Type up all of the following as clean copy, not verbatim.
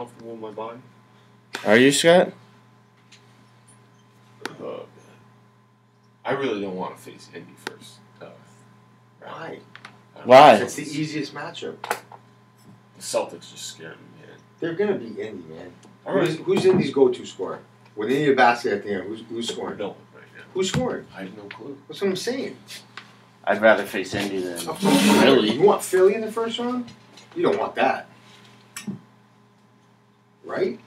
comfortable in my body. Are you, Scott? I really don't want to face Indy first. Why? Why? It's the easiest matchup. The Celtics just scared me, man. They're gonna beat Indy, man. All right. Who's Indy's go-to scorer? When they need a basket at the end, who's scoring? No, right now. Who's scoring? I have no clue. That's what I'm saying. I'd rather face Indy than Philly. You want Philly in the first round? You don't want that, right?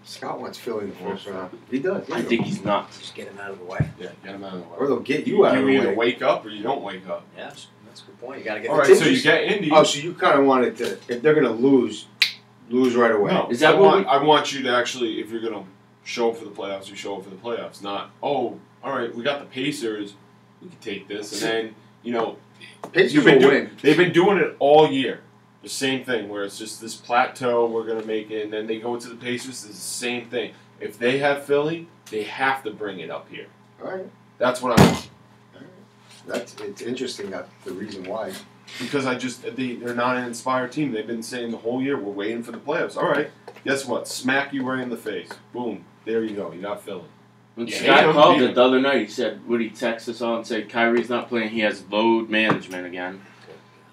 Scott wants Philly in the first round. He does. I think he's nuts. Just get him out of the way. Yeah, get him out of the way. Or they'll get you out of the You either way. wake up or you don't wake up. Yeah, that's a good point. You got to get. All the right, so team. you get Indy. Oh, so you kind of wanted to, if they're going to lose right away. No, Is that I want you to actually, if you're going to show up for the playoffs, you show up for the playoffs. Not, all right, we got the Pacers, we can take this. And then, Pacers will win. They've been doing it all year. The same thing, where it's just this plateau, we're going to make it, and then they go to the Pacers, it's the same thing. If they have Philly, they have to bring it up here. All right. That's what I want. It's interesting that the reason why. Because they're not an inspired team. They've been saying the whole year, we're waiting for the playoffs. All right, guess what? Smack you right in the face. Boom. There you go. You got Philly. When Yeah, Scott him, called beat it him. the other night, he said, would he text us all and say, Kyrie's not playing, he has load management again.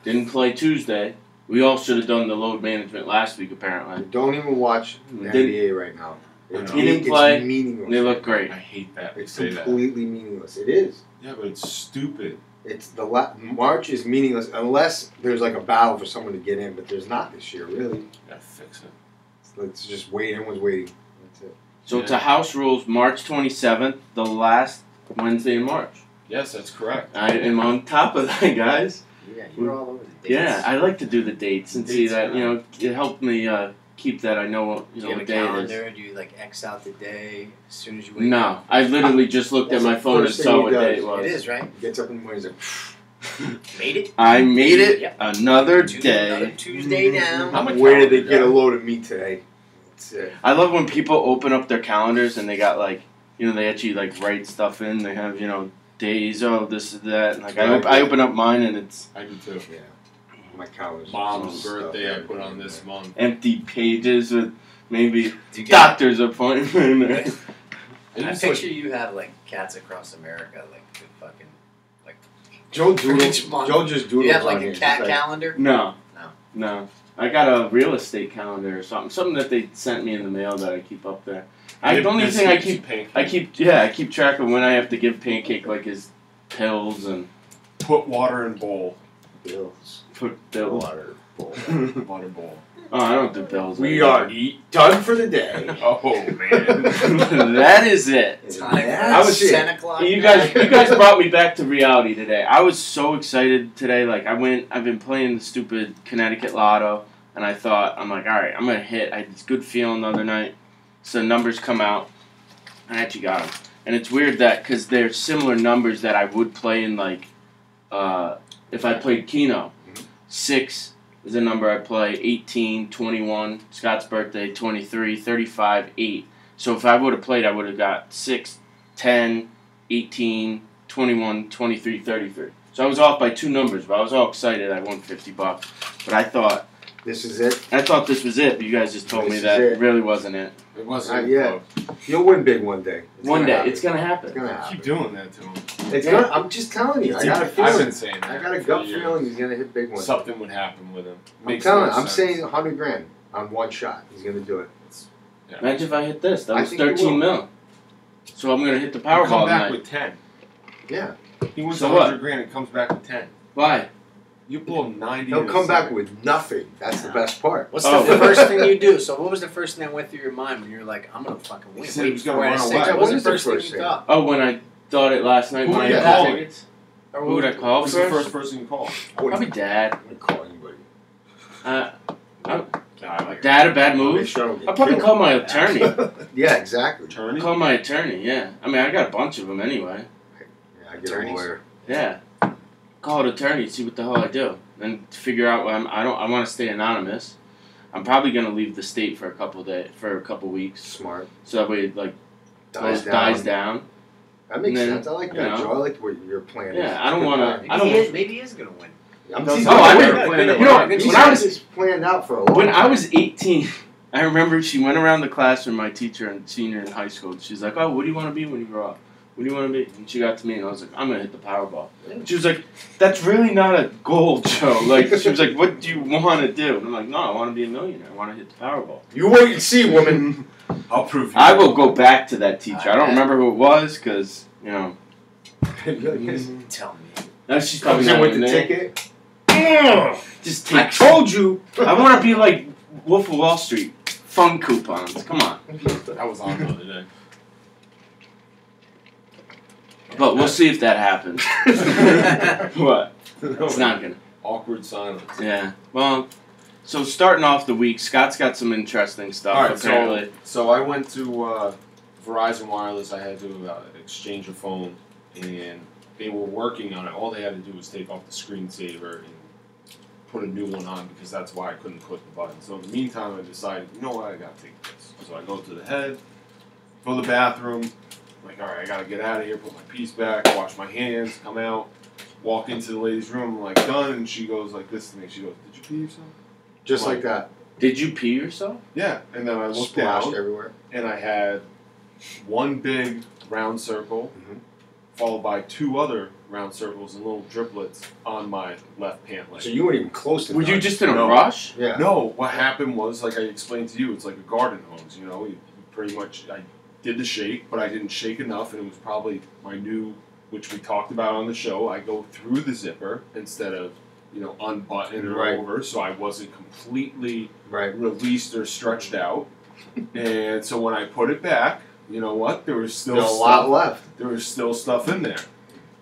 Didn't play Tuesday. We all should have done the load management last week, apparently. Don't even watch the Didn't- NBA right now. It's, He didn't it's play. meaningless. They look great. I hate that. They It's say that. completely meaningless. It is. Yeah, but it's stupid. It's March is meaningless unless there's like a battle for someone to get in, but there's not this year, really. Gotta fix it. Let's just wait. Everyone's waiting. That's it. So Yeah. to house rules, March 27th, the last Wednesday in March. Yes, that's correct. I am on top of that, guys. Yeah, you're all over the dates. Yeah, I like to do the dates and see Dates, that, yeah. it helped me keep that I know, Do you what have a day it is. calendar? Do you like X out the day as soon as you wake No, up? I literally just looked at That's my the phone and first saw thing what he day does. it was. It is, right? He gets up in the morning. He's like, Made it. I made it Yep. another Another day. Tuesday down. I'm a where did they calendar get a guy. load of meat today? That's it. I love when people open up their calendars and they got they actually write stuff in. They have days, this and that. And, I open up mine and it's I do too. Yeah. My calendar's Mom's full of birthday I stuff. put on this month. empty pages with maybe Do you get? doctor's appointment. And I it's picture you have like cats across America, like the fucking. Joe Each doodles. month. Joe just doodles. You have like on a here. cat He's like, calendar. No. No. No. I got a real estate calendar or something that they sent me in the mail that I keep up there. The only thing I keep track of when I have to give Pancake his pills and Put water in bowl. Bills. put pills. Water bowl. Water bowl. Oh, I don't do pills. We anymore. are done for the day. Oh man. That is it. Time for I was 10 o'clock. You guys brought me back to reality today. I was so excited today. I've been playing the stupid Connecticut Lotto, and I'm like, all right, I'm gonna hit. I had this good feeling the other night. So numbers come out. I actually got them, and it's weird that because they're similar numbers that I would play in if I played Keno. 6 is a number I play. 18, 21. Scott's birthday, 23, 35, 8. So if I would have played, I would have got 6, 10, 18, 21, 23, 33. So I was off by 2 numbers, but I was all excited. I won $50. But I thought This is it. this was it, but you guys just told me This is that it. it really wasn't it. It wasn't. Not yet. You'll win big one day. One gonna day, happen. it's gonna happen. It's gonna Keep happen. doing that to him. It's gonna. I'm just telling you. I got a I've feeling. been saying that. I got a for gut years. feeling he's gonna hit big one. Something would happen with him. I'm Makes telling. no I'm sense. saying $100,000 on one shot. He's gonna do it. Yeah. Imagine if I hit this. That I was think you 13 will. mil. So I'm gonna hit the You Powerball come back tonight. with 10. Yeah. He wins So $100,000 and comes back with 10. Why? You blow 90. He'll in a come back second. with nothing. That's the best part. What's Oh. the first thing you do? So what was the first thing that went through your mind when you were like, I'm gonna fucking win? He said he was gonna Wait, run I said, away. What was What the is the first thing first you thing? thought? Oh, when I thought it last night Who when I would you got call? the tickets. Or Who would I call Who's the first? first person you call? Probably Dad. I wouldn't call anybody. Dad, a bad move. Make sure I don't get I'll probably killed. call my attorney. Yeah, exactly. Attorney? Call my attorney, yeah. I mean, I got a bunch of them anyway. Yeah, I get a Attorneys. lawyer. Yeah. Call an attorney, see what the hell I do. Then figure out what I want to stay anonymous. I'm probably going to leave the state for a couple weeks. Smart. So that way it, dies down. That makes And then, sense. I like you that, know. Joe. I like what your plan is. Yeah, I don't Good wanna- plan. I don't- Maybe he is gonna win. I'm Oh, teasing I you. never planned it. You know, When he's I had was- this planned out for a long When time. I was 18, I remember she went around the classroom, my teacher and senior in high school. And she's like, "Oh, what do you want to be when you grow up? What do you want to be?" And she got to me, and I was like, "I'm gonna hit the Powerball." And she was like, "That's really not a goal, Joe." Like she was like, "What do you want to do?" And I'm like, "No, I want to be a millionaire. I want to hit the Powerball." You wait and see, woman. I'll prove you. I will go back to that teacher. I don't remember who it was because you know. Tell me. Now she's probably Comes in not with in the there. ticket. Just I take. told you. I want to be like Wolf of Wall Street. Fun coupons. Come on. That was on the other day. But we'll see if that happens. What? It's not gonna. Awkward silence. Yeah. Well, so starting off the week, Scott's got some interesting stuff. All right, Apparently. so I went to Verizon Wireless. I had to exchange a phone, and they were working on it. All they had to do was take off the screensaver and put a new one on because that's why I couldn't click the button. So in the meantime, I decided, you know what, I gotta take this. So I go to the head, go to the bathroom. I'm like, all right, I gotta get out of here, put my piece back, wash my hands, come out, walk into the ladies' room. I'm like, done, and she goes like this to me. She goes, "Did you pee yourself?" Just like that. Did you pee yourself? Yeah, and then I looked Splashed down, everywhere. and I had one big round circle, followed by two other round circles and little driplets on my left pant leg. So you weren't even close to Were you done. just in a No. rush? Yeah. No, what happened was, like I explained to you, it's like a garden hose, you know, you pretty much, I did the shake, but I didn't shake enough, and it was probably my new, which we talked about on the show, I go through the zipper instead of, you know, unbutton it Right. over, so I wasn't completely Right. released or stretched out. And so when I put it back, you know what, there was still There's a lot stuff, left. there was still stuff in there.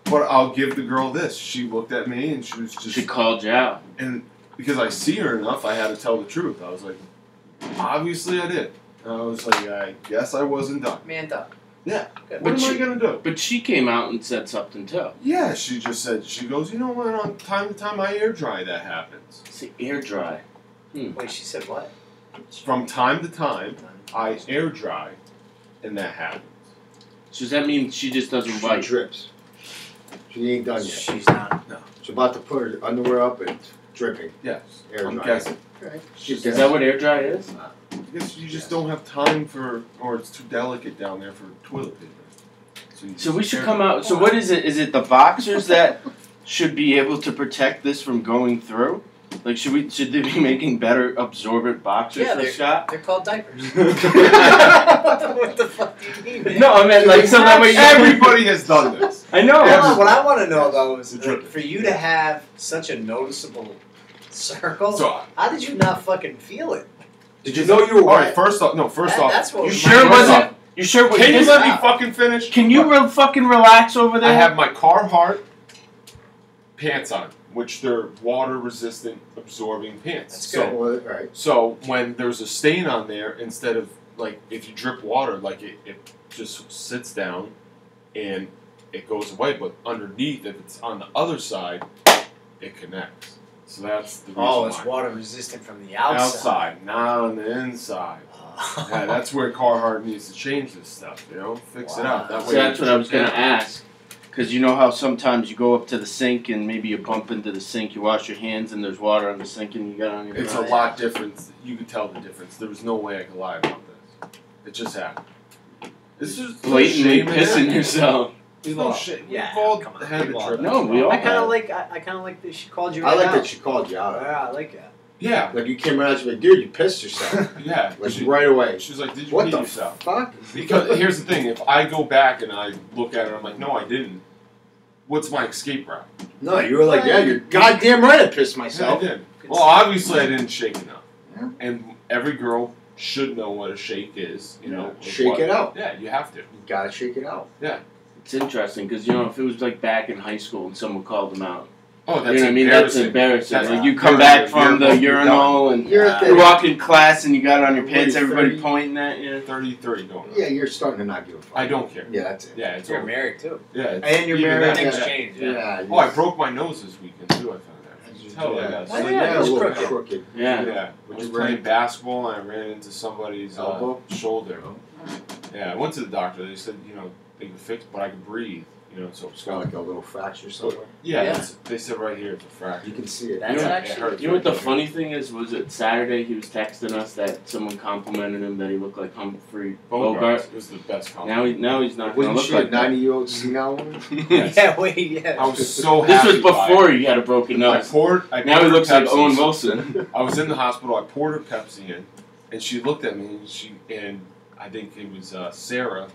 But I'll give the girl this, she looked at me and she was just, She called you out. and because I see her enough, I had to tell the truth. I was like, obviously I did. And I was like, I guess I wasn't done. Man up. Yeah. Good. What But am I she- going to do? But she came out and said something too. Yeah, she just said, she goes, you know what, on time to time I air dry, that happens. It's the air dry. Wait, she said what? From time to time, I air dry, and that happens. So does that mean she just doesn't She wipe? drips. She ain't done yet. She's not. No. She's about to put her underwear up and it's dripping. Yes. Air I'm dry. guessing. Right. Is that what air dry is? I guess you just don't have time for, or it's too delicate down there for toilet paper. you So we just should air come dry. out. So what is it? Is it the boxers that should be able to protect this from going through? Like should they be making better absorbent boxers Yeah, for they're- Scott? They're called diapers. no, What the fuck do you mean, man? I meant like so that way you Everybody has done this. I know. What I want to know though is The like, drip. for you to have such a noticeable circle. So, how did you not fucking feel it? Did you know you were all right, wet? first off, That's what You was sure it my- wasn't? You sure? can you this- let me fucking finish? Can you fucking relax over there? I have my Carhartt pants on, which they're water-resistant, absorbing pants. That's So, good. Well, right. so when there's a stain on there, instead of like if you drip water, like it just sits down and it goes away. But underneath, if it's on the other side, it connects. So that's the reason Oh, it's why. water resistant from the outside. Outside, not on the inside. Yeah, that's where Carhartt needs to change this stuff. You know, fix it out. That So way. that's it what I was drips gonna down. ask. Because you know how sometimes you go up to the sink and maybe you bump into the sink, you wash your hands and there's water on the sink and you got on your It's a hands. lot different. You could tell the difference. There was no way I could lie about this. It just happened. This is Blatantly pissing yourself. There's no shit. Yeah, We've all come on. had We've the all trip. No, we all I kind have. of like. I kind of like that she called you. I Right like out. that she called you out. Yeah, I like that. Yeah, Like you came around and she's like, dude, you pissed yourself. yeah. Like She, right away. she was like, "Did you What pee the yourself?" fuck? Because here's the thing: if I go back and I look at it, I'm like, "No, I didn't." What's my escape route? No, you were like, yeah, you're goddamn right I pissed Yeah, I myself. did. Well, obviously, I didn't shake enough. Yeah. And every girl should know what a shake is. You know, Shake what- it out. Yeah, you have to. You gotta shake it out. It's interesting because you know if it was like back in high school and someone called them out, Oh, you that's know what I mean? That's embarrassing. embarrassing. That's Like you not- come you're back in from the yearbook, you're urinal and You're Yeah. at you the, walk in class and you got it on your What, pants, you're everybody 30? pointing at you. 33 going on. yeah, you're starting to not give a fuck. I don't care. Yeah, that's it. Yeah, it's You're all. married too. Yeah, it's And you're even married. that. Things Yeah. change. Yeah. Yeah. Oh, I broke my nose this weekend too. I found out. You tell Yeah. that. Oh, So, yeah, a it was little crooked. crooked. Yeah. Yeah, I was you playing break? basketball and I ran into somebody's Elbow? shoulder. Yeah, I went to the doctor. They said, you know, they could fix, but I could breathe. You know, so It's got like a little fracture somewhere. yeah, Yeah. they said right here it's a fracture. You can see it. That's You know, actually. You know what the funny thing is? Was it Saturday he was texting us that someone complimented him that he looked like Humphrey Bogart? It was the best compliment. Now he's not gonna Wasn't look she like a that. 90-year-old senile woman? Yes. Yeah, wait, yeah. I was so This happy. was before he had a broken I nose. poured. Now he looks like Pepsi. Owen Wilson. I was in the hospital. I poured her Pepsi in, and she looked at me. And I think it was Sarah,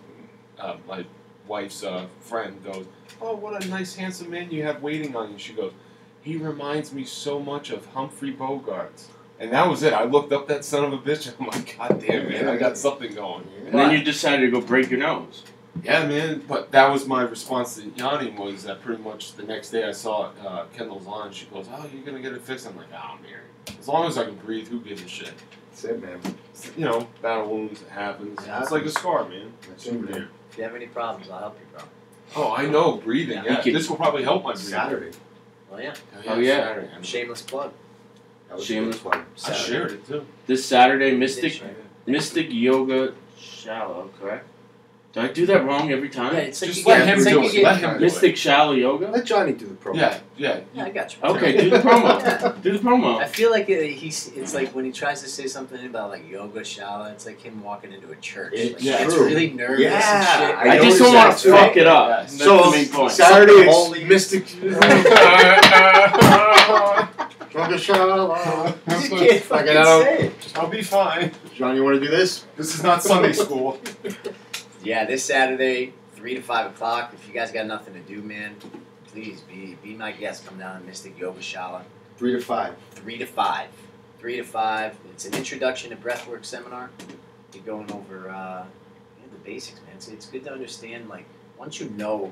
my wife's friend, goes, "Oh, what a nice, handsome man you have waiting on you." She goes, "He reminds me so much of Humphrey Bogart." And that was it. I looked up that son of a bitch, and I'm like, "God damn, man, I got something going." And then you decided to go break your nose. Yeah, man. But that was my response to Yanni, was that pretty much the next day I saw Kendall's on. She goes, "Oh, you're gonna get it fixed." I'm like, "Oh, man. As long as I can breathe, who gives a shit?" That's it, man. You know, battle wounds, it happens. Yeah. It's like a scar, man. That's it, man. If you have any problems, I'll help you, bro. Oh, I know, breathing. Yeah. Yeah, You can- this will probably help my breathing. Saturday. Well, yeah. Oh, yeah. Saturday. Shameless plug. That was Shameless. a good one. I Saturday. shared it too. This Saturday, Mystic Dish, right? Mystic Yoga Shallow, correct? Do I do that wrong every time? Yeah, it's like Just you let get- him it's like do you it. get- Let him do it. Mystic Shallow Yoga? Let Johnny do the promo. Yeah. Yeah, I got you. Okay, do the promo. Do the promo. I feel like it's like when he tries to say something about like yoga shala, it's like him walking into a church. It's Like, Yeah. he gets true. really nervous Yeah, and shit. I I just noticed don't want that to too. fuck it up. Yes. That's So the main point. Saturday it's Holy- Mystic. You just can't fucking say it. I'll be fine. John, you want to do this? This is not Sunday school. Yeah, this Saturday, 3 to 5 o'clock. If you guys got nothing to do, man, please be my guest. Come down to Mystic Yoga Shala. 3 to 5. 3 to 5. 3 to 5. It's an introduction to breathwork seminar. You're going over the basics, man. It's good to understand, like, once you know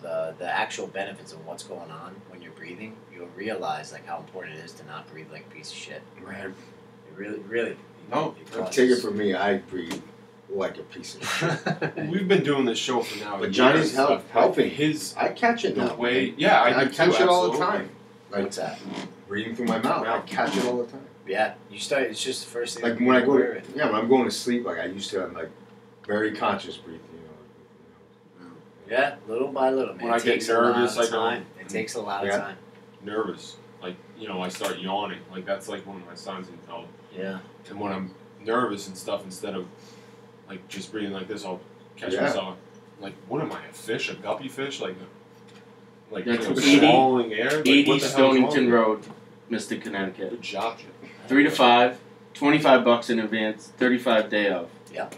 the actual benefits of what's going on when you're breathing, you'll realize like how important it is to not breathe like a piece of shit. Man, It really. No, take it from me. I breathe like a piece of shit. We've been doing this show for now. But Johnny's years. helping. His I catch it the now. way. Yeah, I do catch too, it all the absolutely. time. Like What's that? breathing through my mouth. I catch it all the time. Yeah, you start. It's just the first thing. Like that when I you're go, aware of. when I'm going to sleep, like I used to, I'm like very conscious breathing. Yeah, little by little, man. When I it get takes nervous, a lot I of go- time. It takes a lot of Yeah. time. Nervous, like I start yawning. Like that's like one of my signs in health. Yeah. And when I'm nervous and stuff, instead of like just breathing like this, I'll catch Yeah. myself. Like, what am I, a fish, a guppy fish? Like That's swallowing air. Like, 80 what the hell is wrong Stonington with Road, Mystic, Connecticut. Good job, Jim. 3 to 5, $25 in advance, 35 day of. Yeah,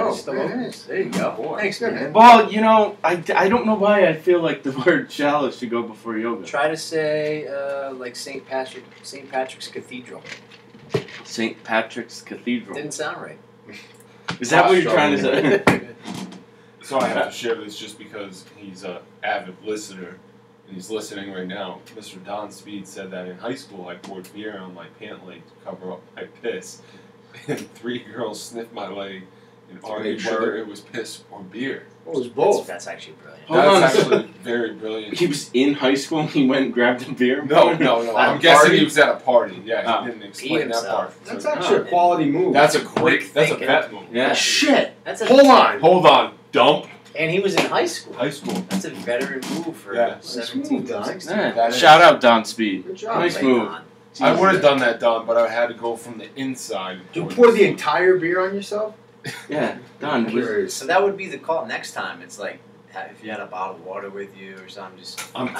it's the locals. There you go. Boy. Thanks, Good, man. man. Well, I don't know why I feel like the word shallow should go before yoga. Try to say like St. Patrick's Cathedral. St. Patrick's Cathedral. Didn't sound right. Is that what you're trying to say? So I have to share this just because he's an avid listener, and he's listening right now. Mr. Don Speed said that in high school I poured beer on my pant leg to cover up my piss, and 3 girls sniffed my leg and argued sure. whether it was piss or beer. It was both. That's actually brilliant. Hold That's on. actually very brilliant. He was in high school and he went and grabbed a beer? No. At I'm a guessing party? he was at a party. Yeah, Oh. he didn't explain that himself. part. That's So- actually a quality move. That's a quick. That's a thinking. vet move. Yeah. shit. That's a, Hold on. Hold on. Dump. And he was in high school. High school. That's a veteran move for Yeah. 17, Nice move, Don. 16. Yeah. That is- Shout out Don Speed. Good job. Nice Like, move. on. I would have done that, Don, but I had to go from the inside. You towards- pour the entire beer on yourself? Yeah, Don. I'm Was, curious. So that would be the call next time. It's like if you had a bottle of water with you or something, just I'm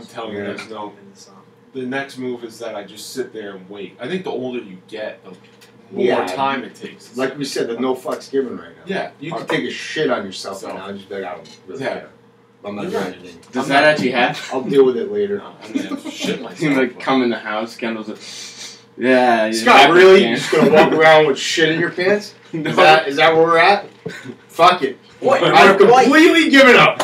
telling you, Yeah. there's no. into something. The next move is that I just sit there and wait. I think the older you get, the more Yeah. time it takes. Like we said, there's no fucks given right now. Yeah. You can take a shit on yourself So- right now and just be like, I don't really Yeah. care. I'm not You're doing right. anything. does that actually happen? I'll deal with it later. No, I mean, I shit He myself. like come in the house, Kendall's like, yeah. Scott, really? You're just gonna walk around with shit in your pants? No. Is that where we're at? Fuck it. What? I've What? completely given up.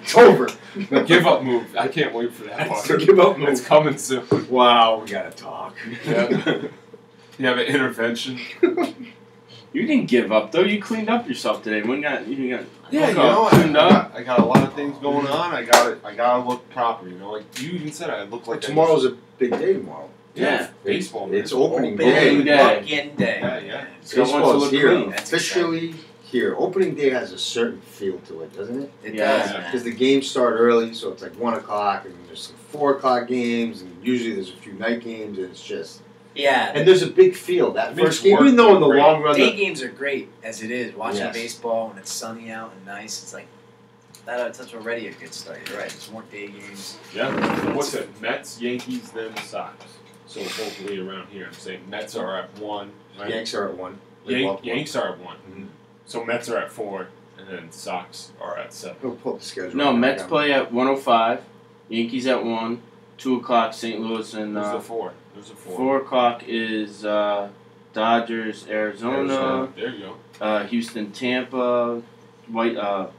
It's over. The give up move. I can't wait for that It's part. the give up It's move. coming soon. Wow, we gotta talk. Yeah. You have an intervention. You didn't give up though. You cleaned up yourself today. You got Yeah, you woke up, know, cleaned up. I got a lot of things going on. I gotta look proper. You know, like you even said, I look like Tomorrow's a big day tomorrow. Yeah. baseball. Man. It's opening Open day. day. fucking day. Yeah, yeah. Scott wants to Baseball's look here. clean. That's Officially here. Opening day has a certain feel to it, doesn't it? It Yeah. does, man. Because the games start early, so it's like 1 o'clock, and there's some 4 o'clock games, and usually there's a few night games, and it's just. Yeah. And there's a big field that It makes first game, work even though in the great. long run, Day games are great as it is. Watching Yes. baseball when it's sunny out and nice, it's like that's already a good start. You're right. It's more day games. Yeah. What's it? Mets, Yankees, then the Sox. So hopefully around here, I'm saying Mets are at 1. Right? Yanks are at 1. They love one. Yanks are at 1. Mhm. So Mets are at 4, and then Sox are at 7. We'll pull up the schedule. No, right Mets now. play at 1:05. Yankees at 1. 2 o'clock, St. Louis, and Who's the 4? Who's the 4? 4 o'clock is Dodgers, Arizona. There you go. Houston, Tampa,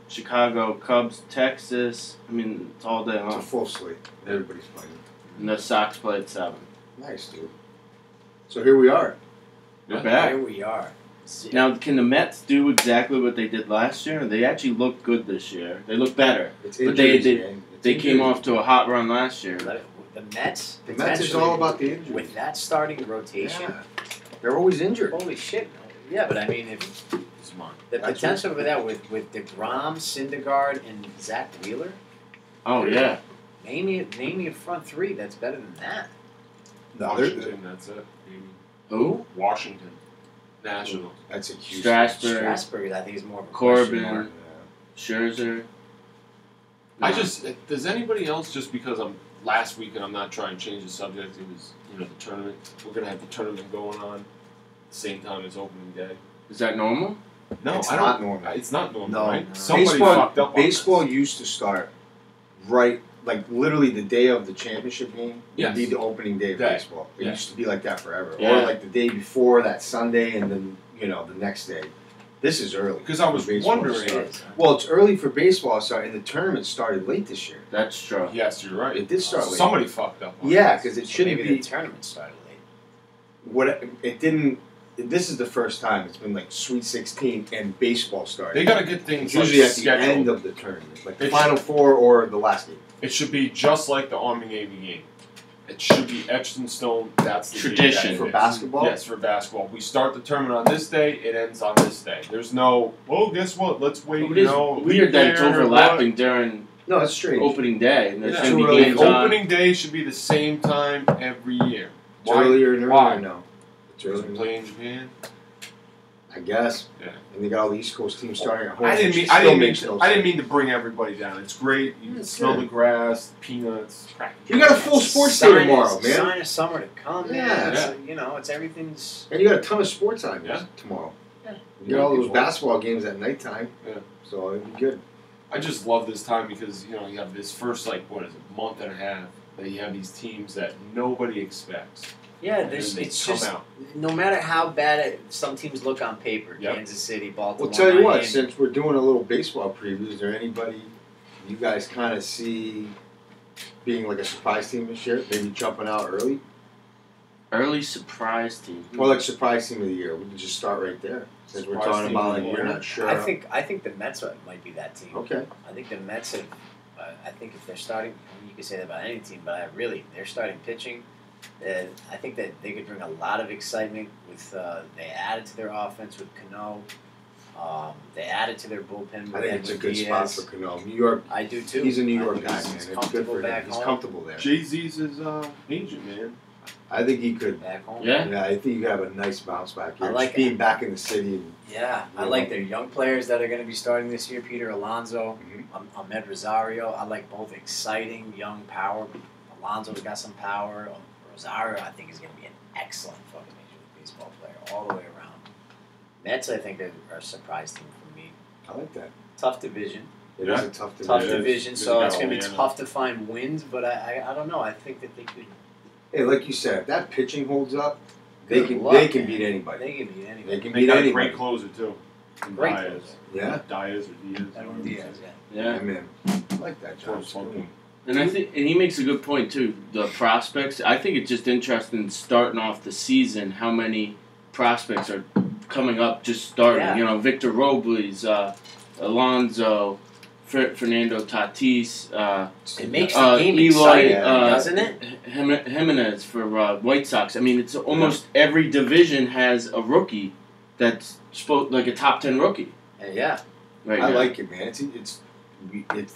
Chicago, Cubs, Texas. I mean, it's all day It's a long. full slate. Everybody's playing. And the Sox play at 7. Nice, dude. So here we are. We're Yeah. back. Here we are. Now, can the Mets do exactly what they did last year? They actually look good this year. They look better. It's But they- injuries, man. It's They came injuries. off to a hot run last year. The Mets. The Mets is all about the injuries. With that starting rotation, Yeah. They're always injured. holy shit. Yeah, but I mean, if It's mine. the That's potential for that with DeGrom, Syndergaard, and Zach Wheeler, Oh, yeah. name me a front three that's better than that. No, they're, Washington, that's it. Maybe. Who? Washington. Nationals. that's a huge. Strasburg. Strasburg, I think, is more of a Corbin. question mark. Scherzer. I just does anybody else just because I'm last week and I'm not trying to change the subject. It was the tournament. We're gonna have the tournament going on at the same time as opening day. Is that normal? No, It's I don't. not normal. It's not normal, No. right? No. Somebody baseball, fucked up on baseball this. used to start right, like literally the day of the championship game. Yes. Would be the opening day of Day. baseball. It Yeah. used to be like that forever. Yeah. Or like the day before that Sunday, and then the next day. This is early. Because I was Baseball wondering. starts. Well, it's early for baseball start, and the tournament started late this year. That's true. Yes, you're right. It did start late. Somebody fucked up. On Yeah, this. because it So shouldn't maybe be. the tournament started late. What it didn't. This is the first time it's been like Sweet 16 and baseball started. They got to get things It's usually like at the scheduled. end of the tournament, like the It Final Four or the last game. It should be just like the Army Navy game. It should be etched in stone. That's the Tradition. date For that it is. basketball? Yes, for basketball. We start the tournament on this day. It ends on this day. There's no. Well, guess what? Let's wait. It is weird that it's overlapping during No, it's strange. opening day. And there's Yeah. going to Too be early. games on. Opening day should be the same time every year. It's earlier and Why? earlier now. It's Because earlier. we play in Japan. I guess. Yeah. And they got all the East Coast teams starting at home. I didn't which mean. still I didn't mean. makes no I didn't sense. mean to bring everybody down. It's great. You can It's smell good. the grass, peanuts. crack. You got a full sports day Sign tomorrow, is- man. Sign of summer to come, man. Yeah. It's everything's. And you got a ton of sports on Yeah. tomorrow. Yeah. You got all those Yeah. basketball games at nighttime. Yeah. So it'd be good. I just love this time because you have this first month and a half that you have these teams that nobody expects. Yeah, And there's. then they It's come just out. no matter how bad some teams look on paper. Yep. Kansas City, Baltimore. Well, tell you what, Miami. since we're doing a little baseball preview, is there anybody you guys kind of see being like a surprise team this year? Maybe jumping out early? Early surprise team. Or like surprise team of the year? We can just start right there. Since we're Surprise talking team about of like the we're year. not sure. I think the Mets might be that team. Okay. I think the Mets have. I think if they're starting, you can say that about any team, but they're starting pitching. I think that they could bring a lot of excitement with. They added to their offense with Cano. They added to their bullpen. With I think it's a Edwin good spot Diaz. for Cano. New York. I do too. He's a New I York think guy, he's man. It's good comfortable for him. back He's home. comfortable there. Jay Z's his agent, man. I think he could. Back home. Yeah. Yeah, I think you have a nice bounce back here. I like Just being back in the city. And, Yeah, I Yeah. like their young players that are going to be starting this year. Peter Alonso, Ahmed Rosario. I like both exciting young power. Alonso's got some power. Rosario, I think, is going to be an excellent fucking Major League Baseball player all the way around. Mets, I think, are a surprise team for me. I like that. Tough division. It Yeah. is a tough division. Tough is. division, It's so got it's going to be Atlanta. tough to find wins, but I don't know. I think that they could. Hey, like you said, if that pitching holds up, they Good can luck, they can man. beat anybody. They can beat They anybody. can They beat got a anybody. great closer too. Great Diaz. closer. Yeah. Diaz or Diaz. Edwin Diaz, yeah. Yeah. Yeah, man. I like that, John. Close one. And I think, and he makes a good point too. The prospects. I think it's just interesting starting off the season. How many prospects are coming up just starting? Yeah. Victor Robles, Alonso, Fernando Tatis, It makes the game Eloy, exciting, uh, doesn't it? Jimenez for White Sox. I mean, it's almost every division has a rookie that's supposed like a top 10 rookie. Yeah. Right I now. like it, man. It's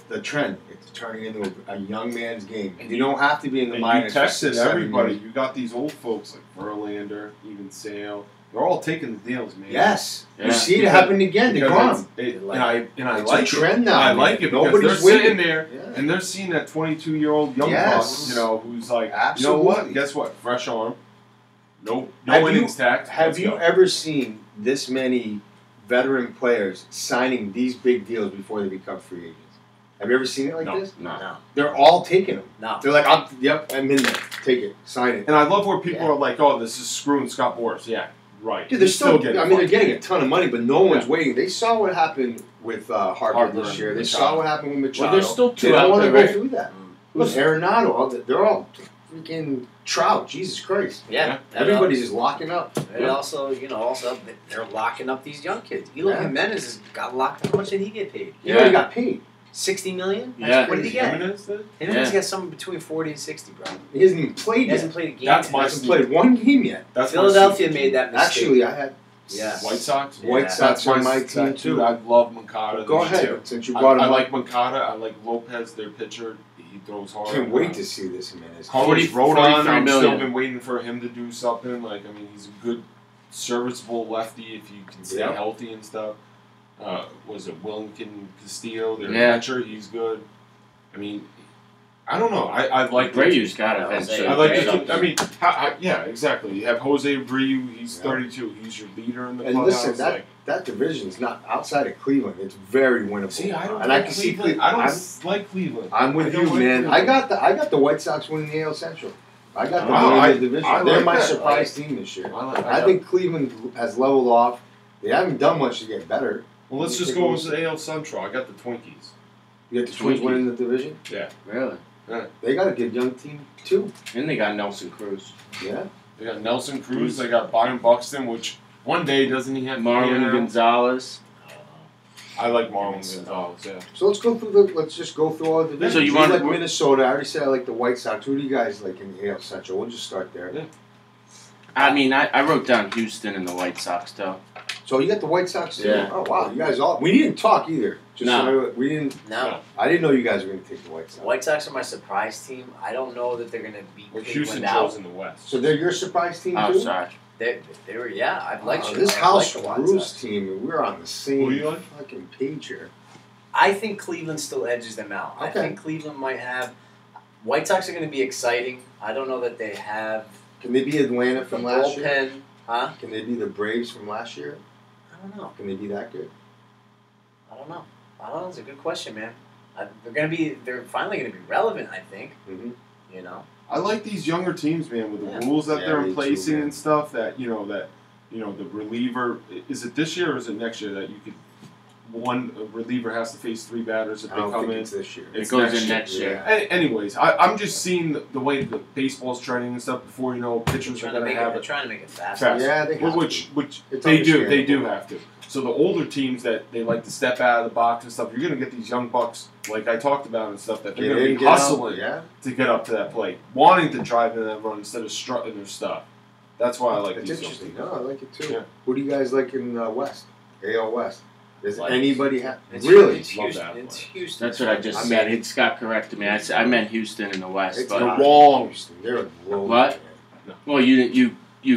the trend. It's turning into a young man's game. You don't have to be in the And you minors. for tested 6-7 everybody. years. You got these old folks like Verlander, even Sale. They're all taking the deals, man. Yes, Yeah. you see it Because- happen again. They're Because gone. and I It's like a trend it. now. I man. like it because Nobody's they're sitting waiting. there Yeah. and they're seeing that 22-year-old young Yes. buck, who's like, Absolutely. you know what? Guess what? Fresh arm. No Have you- innings tacked. Have Let's you go. ever seen this many veteran players signing these big deals before they become free agents? Have you ever seen it like No. this? No. No. They're all taking them. No. They're like, yep, I'm in there. Take it. Sign it. And I love where people Yeah. are like, oh, this is screwing Scott Boras. Yeah, right. Dude, they're He's still getting they're fucked. getting a ton of money, but no one's Yeah. waiting. They saw what happened with Harper Harper this year. and They Machado. saw what happened with Machado. Well, there's still they two don't out want to there, go right? through that. Mm. Look, Arenado, they're all freaking Trout. Jesus Christ. Yeah. Everybody's just locking up. And also, they're locking up these young kids. Eloy Yeah. Jimenez has got locked up. How much did he get paid? He already got paid. $60 million? Yeah. What did he get? Jimenez then? Jimenez Yeah. got something between 40 and 60, bro. He hasn't even He played yet. hasn't played a game. That's yet. my- Hasn't played one game yet. That's my Philadelphia secret made team. that mistake. Actually, I had Yeah. White Sox. Yeah. White Sox on my that team too. I love Moncada. Go this ahead, year. since you I brought him up. like Moncada. I like Lopez, their pitcher. He throws hard. Can't wait to see this man. Carlos 40 Rodon, I've 43 still million. been waiting for him to do something. Like, I mean, he's a good, serviceable lefty if you can stay Yeah. healthy and stuff. Was it Wellington Castillo, their Yeah. catcher? He's good. I mean, I don't know. I like the Brayu's got I it was eventually. saying, I like Brayu's the. I mean, yeah, exactly. You have Jose Abreu. He's Yeah. 32. He's your leader in the And clubhouse. listen, that division is not outside of Cleveland. It's very winnable. see, I don't. and like I can see Cleveland. I don't I'm, like Cleveland. I'm I with don't you, like man. Cleveland. I got the White Sox winning the AL Central. I got them Wow, winning the division. I They're like my that. surprise team this year. I I think Cleveland has leveled off. They haven't done much to get better. Well, let's just go into the AL Central. I got the Twinkies. You got the Twins Twinkies. winning the division. Really? They got a good young team too. And they got Nelson Cruz. Yeah. They got Nelson Cruz. They got Byron Buxton, which one day doesn't he have Marlon Yeah. Gonzalez. I like Marlon Gonzalez. Yeah. So let's go through the. Let's just go through all the divisions. So you want- like Minnesota? I already said I like the White Sox. Who do you guys like in the AL Central? We'll just start there. Yeah. I mean, I wrote down Houston and the White Sox, though. So you got the White Sox too. Yeah. Oh wow, you guys all. We didn't talk either. Just No. so we didn't. No. I didn't know you guys were going to take the White Sox. White Sox are my surprise team. I don't know that they're going to beat Well, Houston Cleveland out. chose in the West. So they're your surprise team Oh, too. sorry. They were, yeah. I'd like to. This I'd House like the White Bruce Sox. team, and we're on the Who same you like? fucking page here. I think Cleveland still edges them out. I Okay. think Cleveland might have. White Sox are going to be exciting. I don't know that they have Can they be Atlanta the from last year? bullpen. Huh? Can they be the Braves from last year? I don't know. Can they be that good? I don't know. It's a good question, man. They're finally going to be relevant. I think. Mm-hmm. You know. I like these younger teams, man, with the Yeah. rules that Yeah, they're me in too, placing man. and stuff. That the reliever. Is it this year or is it next year that you could? One reliever has to face 3 batters if I they don't come think in. it's this year. It It's goes next in year. next year. Yeah. Anyways, I'm just seeing the way the baseball's trending and stuff. Before you know, pitchers are They're going to have they're it trying to make it fast. fast. Yeah, they have which It's they do understandable. have to. So the older teams that they like to step out of the box and stuff, you're going to get these young bucks like I talked about and stuff that they're Get going in, to be get out, hustling Yeah, to get up to that plate, wanting to drive in that run instead of strutting their stuff. That's why I like it's these interesting. young No, I like it too. Yeah. Who do you guys like in West? AL West. Does Like- anybody have It's, really? It's Love Houston. that It's play. Houston. That's what I just I said. mean- It Scott corrected me. I meant Houston in the West. It's But not wrong. Houston. They're low. What? man. well, you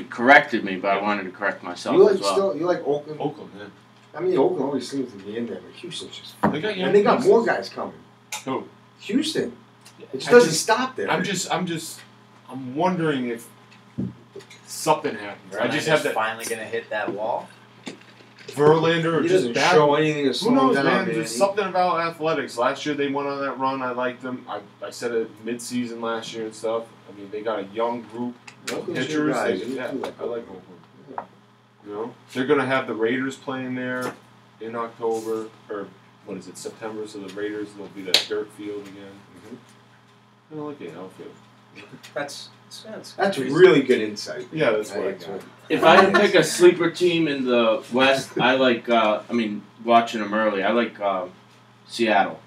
corrected me, but I wanted to correct myself You like as well. still? You like Oakland? Oakland, yeah. I mean, Oakland always seems to be in there, but Houston's just. They got young And they got pieces. more guys coming. Who? Houston. It just I doesn't just- stop there. I'm wondering if something happens. I just have that finally going to hit that wall. Verlander or He just doesn't bad. show anything to Who slow knows, down, man? man. There's something about athletics. Last year they went on that run. I liked them. I said it mid-season last year and stuff. I mean, they got a young group of Oakland's your pitchers. guys. They- You yeah, do like I like Oakland. Oakland. You know, they're gonna have the Raiders playing there in October or what is it, September? So the Raiders will be that dirt field again. I don't like the outfield. That's That's really good insight. Yeah, that's what I That's got. what- If I had to pick a sleeper team in the West, I like. Watching them early, I like Seattle.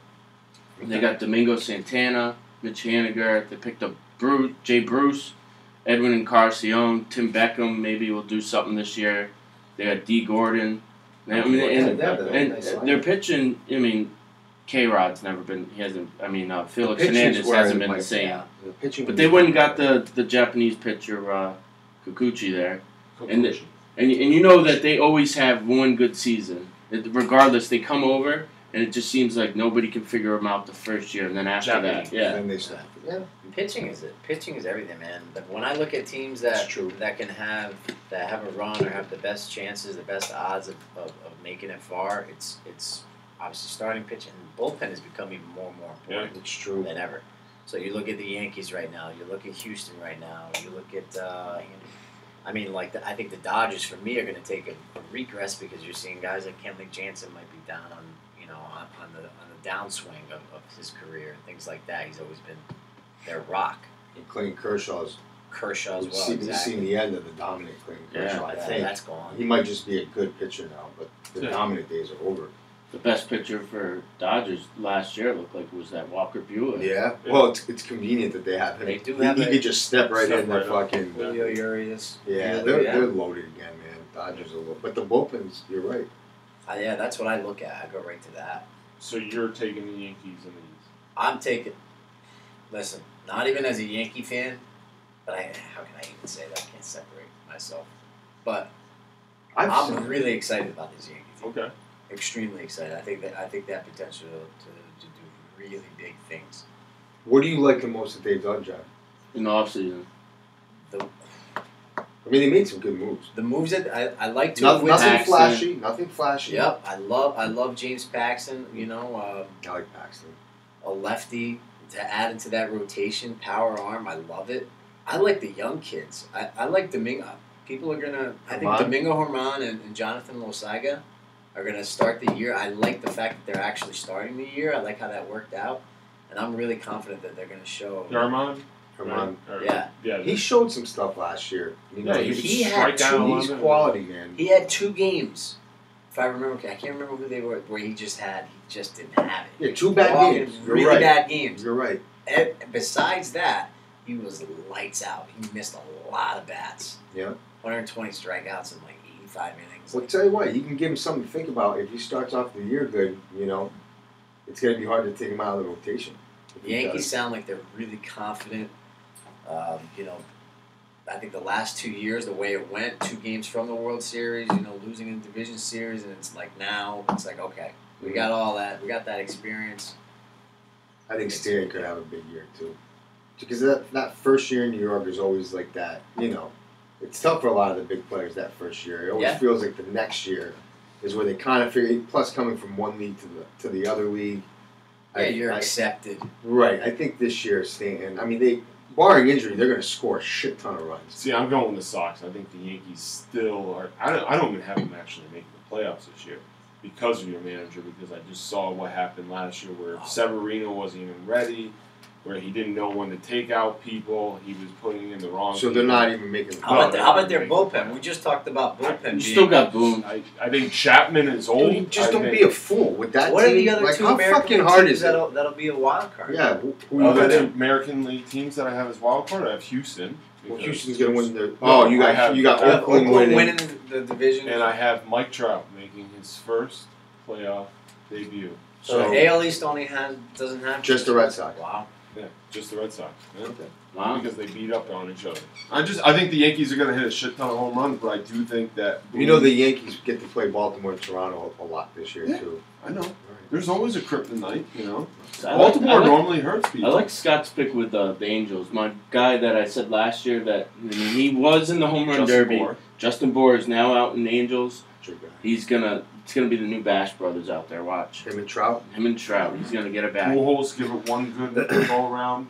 They got Domingo Santana, Mitch Haniger. They picked up Jay Bruce, Edwin Encarnacion, Tim Beckham. Maybe will do something this year. They got D. Gordon. I mean, and nice they're pitching. I mean, K-Rod's never been. He hasn't. I mean, Felix pitching's Hernandez where hasn't it been might the same. Yeah. The pitching. But they went and got the Japanese pitcher Kikuchi there, and you know that they always have one good season. Regardless, they come over and it just seems like nobody can figure them out the first year, and then after Japanese. that, yeah. Then they stop. Yeah. Pitching is it. Pitching is everything, man. But when I look at teams It's that true. that can have a run or have the best chances, the best odds of making it far, it's obviously starting pitching. Bullpen is becoming more and more important It's true. than ever. So you look at the Yankees right now. You look at Houston right now. You look at I mean, I think the Dodgers for me are going to take a regress because you're seeing guys like Kenley Jansen might be down on the downswing of his career and things like that. He's always been their rock. And Clayton Kershaw's. Kershaw as well. We've Exactly. seen the end of the dominant Clayton Kershaw. I Yeah, think that's gone. he might just be a good pitcher now, but the Yeah. dominant days are over. The best pitcher for Dodgers last year, it looked like, was that Walker Buehler. Yeah. Well, it's convenient that they have him. They do have he a- could just step right Step in right and up. fucking. Julio Urias. Yeah, they're loaded again, man. Dodgers are loaded, but the bullpens. You're right. Yeah, that's what I look at. I go right to that. So you're taking the Yankees in the East. I'm taking. Listen, not even as a Yankee fan, but how can I even say that? I can't separate myself. But I'm really excited about this Yankee team. Okay. Extremely excited. I think that potential to do really big things. What do you like the most that they've done, John? In the offseason. I mean, they made some good moves. The moves that I like to Nothing Paxton. flashy. Nothing flashy. Yep, I love James Paxton. You know, I like Paxton. a lefty to add into that rotation, power arm. I love it. I like the young kids. I like Domingo. People are gonna. I think Herman? Domingo Herman and Jonathan Loaiza are gonna start the year. I like the fact that they're actually starting the year. I like how that worked out, and I'm really confident that they're gonna show. Yarmon? Herman. Yeah. Yeah. He showed some stuff last year. You know, Yeah, he would had strike down he's 11. quality, man. He had 2 games. If I remember, I can't remember who they were. Where he just didn't have it. Yeah, 2 bad Walking games. You're really right. bad games. You're right. And besides that, he was lights out. He missed a lot of bats. Yeah. 120 strikeouts in like 85 innings. Well, tell you what, you can give him something to think about. If he starts off the year good, you know, it's going to be hard to take him out of the rotation. if The he Yankees does. sound like they're really confident. I think the last 2 years, the way it went, 2 games from the World Series, losing in the division series, and it's like now, it's like, okay, we got all that. We got that experience. I think Stanton could have a big year too, because that first year in New York is always like that. You know, it's tough for a lot of the big players that first year. It always Yeah. feels like the next year is where they kind of figure. Plus, coming from one league to the other league. Yeah, you're accepted. Right. I think this year Stanton. I mean, they barring injury, they're going to score a shit ton of runs. See, I'm going with the Sox. I think the Yankees still are. I don't even have them actually making the playoffs this year because of your manager. Because I just saw what happened last year, where Severino wasn't even ready, where he didn't know when to take out people. He was putting in the wrong. So they're not even making. How about, they're how not about their making bullpen? the We just talked about bullpen. You being- still got Boone. I think Chapman is old. Dude, just I don't think- be a fool with that What team. are the other like, 2 how American fucking League hard teams is it? that'll be a wild card? Yeah. Who Well, you the got? American League teams that I have as wild card, I have Houston. Well, because Houston's going to win their. No, Oh, you I got have- you got I have Oakland Oakland winning. winning the division. And I have Mike Trout making his first playoff debut. So So- the AL East doesn't have Just the Red Sox. Wow. Yeah, just the Red Sox. Yeah. Wow. Because they beat up on each other. I think the Yankees are going to hit a shit ton of home runs, but I do think that You know the Yankees get to play Baltimore and Toronto a lot this year Yeah. too. I know. There's always a kryptonite, I like- Baltimore I like- normally hurts I people. like Scott's pick with the Angels. My guy that I said last year that he was in the home run Justin derby. Moore. Justin Bohr is now out in the Angels. Good guy. It's gonna be the new Bash brothers out there. Watch Him and Trout. him and Trout. He's gonna get it back. Pujols give it one good go around.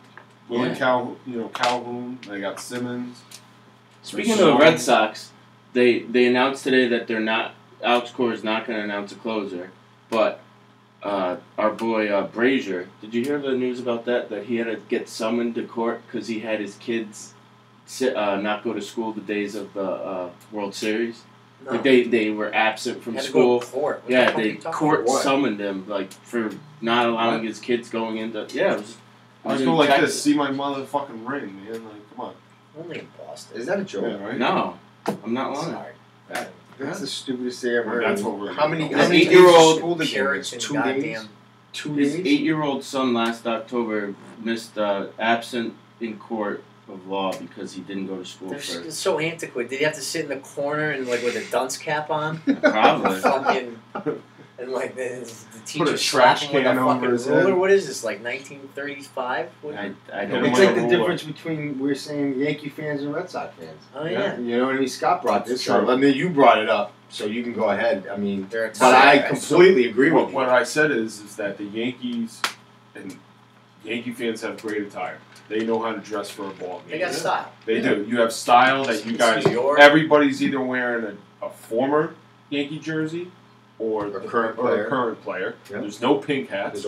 Willie Yeah. Calhoun. They got Simmons. Speaking of the Red Sox, they announced today that they're not. Alex Cora is not going to announce a closer, but our boy Brazier. Did you hear the news about that? That he had to get summoned to court because he had his kids not go to school the days of the World Series. No. Like they were absent from Had to school. go to court. What the Yeah, fuck are they you talking court about? What? summoned him like for not allowing his kids going into. Yeah, it was. I was go in like Texas. this. See my motherfucking ring, man. Like, come on. Only in Boston. Is that a joke? Yeah, right. No, I'm not lying. Sorry. That's the stupidest thing I've heard. That's what we're How many This days 8-year-old of school did they miss? Puritan 2 goddamn. days? 2 His days? 8-year-old son last October missed absent in court of law because he didn't go to school They're for so antiquated. Did he have to sit in the corner and like with a dunce cap on? probably. Fucking and like the teacher Put a trash slapping with can a over fucking his ruler. head. What is this, like 1935? I don't It's know. like the difference between we're saying Yankee fans and Red Sox fans. Oh yeah. You know what I mean? Scott brought this True. up. I mean, you brought it up, so you can go ahead. I mean, They're but I Italian. completely agree with What, you. what I said is that the Yankees and Yankee fans have great attire. They know how to dress for a ball game. They got style. They do. You have style that you It's guys. New York. Everybody's either wearing a former Yankee jersey or A current player. a current player. Yep. There's no pink hats.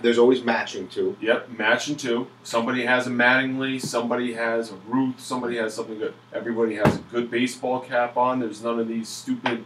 There's always matching too. Yep, matching too. Somebody has a Mattingly, somebody has a Ruth, somebody has something good. Everybody has a good baseball cap on. There's none of these stupid,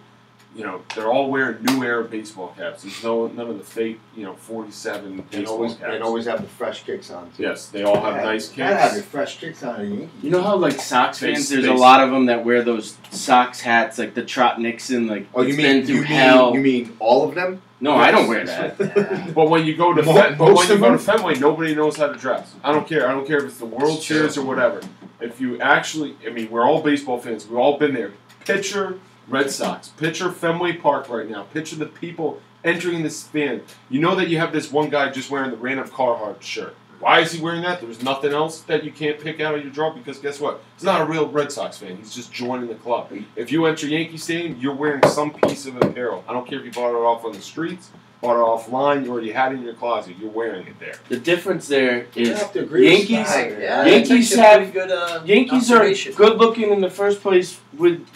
they're all wearing new era baseball caps. There's none of the fake, 47 And baseball always caps. and always have the fresh kicks on too. Yes, they all have nice Gotta have kicks. your fresh kicks on a Yankee. You know how like Sox They- fans, there's they- a lot of them that wear those Sox hats, like the Trot Nixon, like Oh, you it's mean been through hell. you mean all of them? No, I don't wear that. But when you go to Most of them? Fenway, nobody knows how to dress. I don't care. I don't care if it's the World It's true. Series or whatever. If you actually, we're all baseball fans. We've all been there. Picture Red Sox. Picture Fenway Park right now. Picture the people entering the stand. You know that you have this one guy just wearing the random Carhartt shirt. Why is he wearing that? There's nothing else that you can't pick out of your draw because guess what? He's not a real Red Sox fan. He's just joining the club. If you enter Yankee Stadium, you're wearing some piece of apparel. I don't care if you bought it off on the streets, bought it offline, or you had it in your closet. You're wearing it there. The difference there You is have to agree with Yankees- Scott. Yeah, Yankees that's actually a have- pretty good, Yankees are observation. good looking in the first place.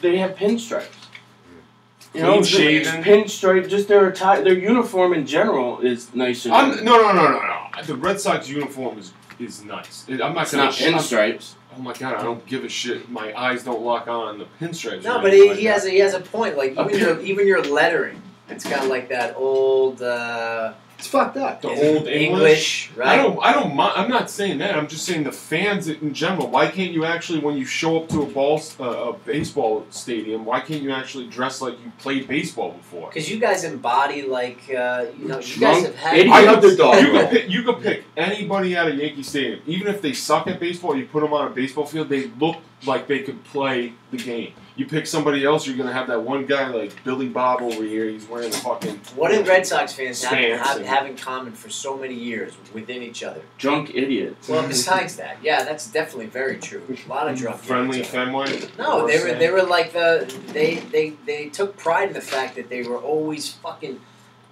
They have pinstripes. You know, Clean the shaven. pinstripe. Just their attire, their uniform in general is nicer. No. The Red Sox uniform is nice. I'm not It's gonna. not pinstripes. Oh my god, I don't give a shit. My eyes don't lock on the pinstripes. No, or but anything he like has that. he has a point. Like even your lettering, it's got like that old It's fucked up. The old English, right? I don't mind. I'm not saying that. I'm just saying the fans in general. Why can't you actually, when you show up to a baseball stadium, why can't you actually dress like you played baseball before? Because you guys embody like you guys Drunk have had. idiot. I could- underdog You role. could pick anybody out of Yankee Stadium, even if they suck at baseball. You put them on a baseball field, they look like they could play the game. You pick somebody else, you're gonna have that one guy like Billy Bob over here. He's wearing the fucking. What did Red Sox fans Stance and- have in common for so many years within each other? Drunk idiots. Well, besides that, yeah, that's definitely very true. A lot of drunk Friendly idiots. Fenway. No, they were like they took pride in the fact that they were always fucking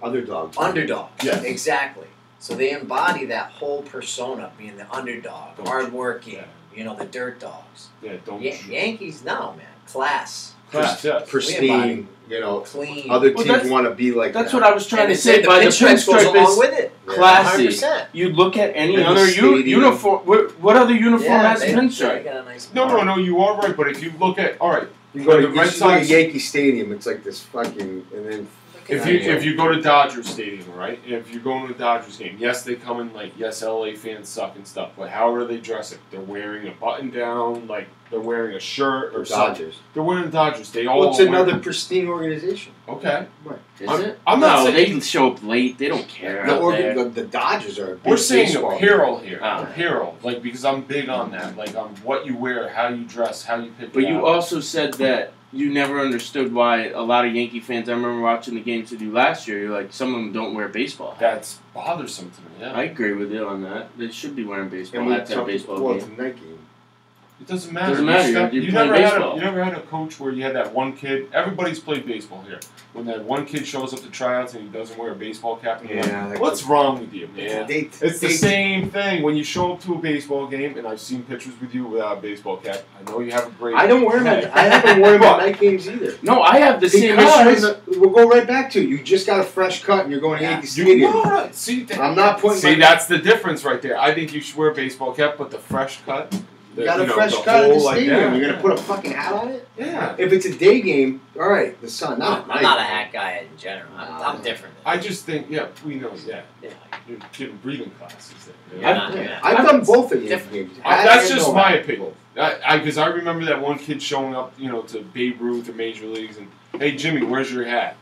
Underdog. underdogs. Yes. Exactly. So they embody that whole persona, being the underdog, Don't- hardworking, yeah. the dirt dogs. Yeah, don't. Yankees, no man, class, Class, yes. Pristine. clean. Other Well, teams that's- want to be like That's that. what I was trying and to it's say. the By the pinstripes goes pinstripe along is with it. classy. 100%. You look at any And the other stadium. uniform. What other uniform Yeah, has they pinstripe? got a nice No, you are right. But if you look at, all right, You go to the Red you go to Sox- Yankee Stadium, it's like this fucking, and then if you go to Dodger Stadium, right? If you go to the Dodgers game, yes, they come in like, yes, LA fans suck and stuff, but how are they dressing? They're wearing a button down, like they're wearing a shirt or something. Dodgers. They're wearing Dodgers. They all. Well, it's wear- another pristine organization. Okay. Is I'm- it? I'm not no, saying- they show up late. They don't care. The Dodgers are. A big We're saying baseball apparel here. Oh. Apparel, like because I'm big on that, like on what you wear, how you dress, how you pick. But it you out. also said that you never understood why a lot of Yankee fans. I remember watching the games with you last year. You're like, some of them don't wear baseball hats. That's bothersome to me. Yeah. I agree with you on that. They should be wearing baseball And we hats at a talked- baseball well, game. it's a night game. It doesn't matter. Doesn't matter, You you're never playing had baseball. you never had a coach where you had that one kid. Everybody's played baseball here. When that one kid shows up to tryouts and he doesn't wear a baseball cap, and you're like, what's wrong with you, man? It's the same thing when you show up to a baseball game, and I've seen pictures with you without a baseball cap. I know you have a great. I don't wear them. head. I haven't worn them at night games either. No, I have the same Because issue. we'll go right back to you just got a fresh cut and you're going to Yankee Stadium. No, see, I'm not putting See, my- that's the difference right there. I think you should wear a baseball cap, but the fresh cut. You got a know, fresh the cut at the whole, like, stadium. yeah. You're gonna put a fucking hat on it? Yeah. If it's a day game, all right, the sun. Not I'm not a hat guy in general. I'm different. I just think, yeah, we know, yeah. Yeah. You're giving breathing classes there. you Yeah. know? Yeah. I've done both at Yankee Different. games. That's Hat just and my no hat. opinion. Because I remember that one kid showing up, to Babe Ruth or Major Leagues, and Hey Jimmy, where's your hat?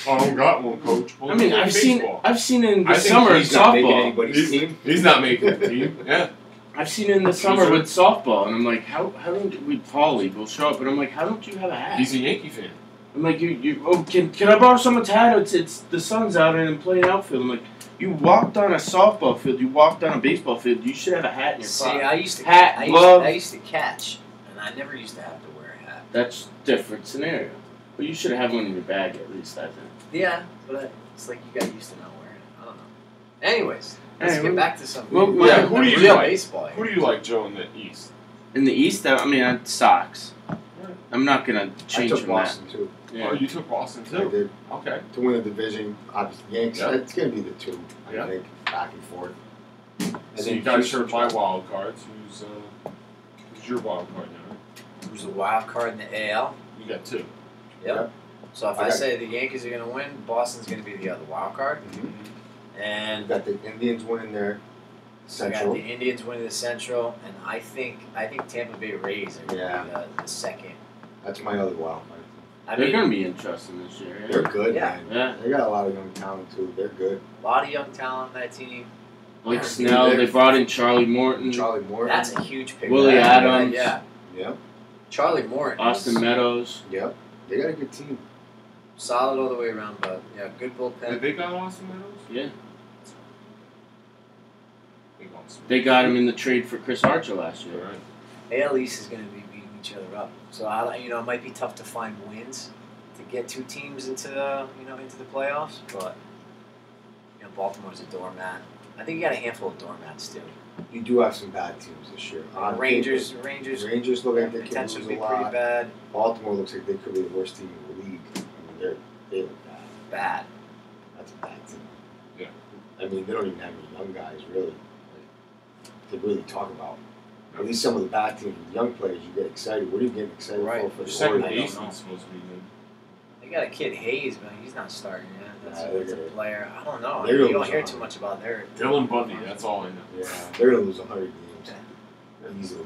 Oh, I don't got one, coach. Well, I mean, play I've seen baseball. it in the I think summer in He's not making softball. anybody's team. He's not making the team. Yeah. I've seen it in the summer with softball, and I'm like, how don't we fall league will show up, and I'm like, how don't you have a hat? He's a Yankee fan. I'm like, can I borrow someone's hat? It's the sun's out and I'm playing outfield. I'm like, you walked on a softball field, you walked on a baseball field, you should have a hat in your See, pocket. I used to Hat, I glove. used to catch, and I never used to have to wear a hat. That's a different scenario. But you should have one in your bag at least, I think. Yeah, but it's like you got used to not wearing it. I don't know. Anyways, let's Hey, get back to some well, real, yeah, who do you real like? baseball. Who do you like, Joe, in the East? In the East, Sox. I'm not going to I change took from Boston too. Oh, that. you took Boston I too. did. Okay. To win the division, obviously Yankees. Yeah. It's going to be the two. Yeah. I think back and forth. And So you guys heard my wild cards. Who's your wild card now? Who's the wild card in the AL? You got two. Yep. So if I I got- say the Yankees are going to win, Boston's going to be the other wild card, Mm-hmm. and Got the Indians winning their I got Central. the Indians winning the Central, and I think Tampa Bay Rays are going to Yeah. be the second. That's my other wild card. I They're mean, going to be interesting this year. They're good, Yeah. man. Yeah. They got a lot of young talent too. They're good. a lot of young talent on that team. Like Snell, they brought in Charlie Morton, Charlie Morton. That's a huge pick. Willie Yeah, Adams. Yeah. Yep. Charlie Morton. Austin is Meadows. Yep. They got a good team. solid all the way around, but yeah, good Did bullpen. they got Austin Meadows? Yeah. Big Austin. They got him in the trade for Chris Archer last year. Right. AL East is going to be beating each other up, so it might be tough to find wins to get two teams into into the playoffs, but Baltimore's a doormat. I think you got a handful of doormats too. You do have some bad teams this year. On Rangers Rangers look like they can potentially lose be a pretty lot. bad. Baltimore looks like they could be the worst team in the league. I mean, they look bad. Bad. That's a bad team. Yeah. I mean, they don't even have any young guys really to really talk about. At least some of the bad teams with young players, you get excited. What are you getting excited Right. for? Their The second Warriors? I don't baseman's know. supposed to be good. They got a kid Hayes, but he's not starting yet. That's Nah, they're a gonna- player. I don't know. they're You gonna don't lose hear a too lot. much about their. Dylan Bundy, that's all I know. Yeah, they're gonna lose 100 games easily.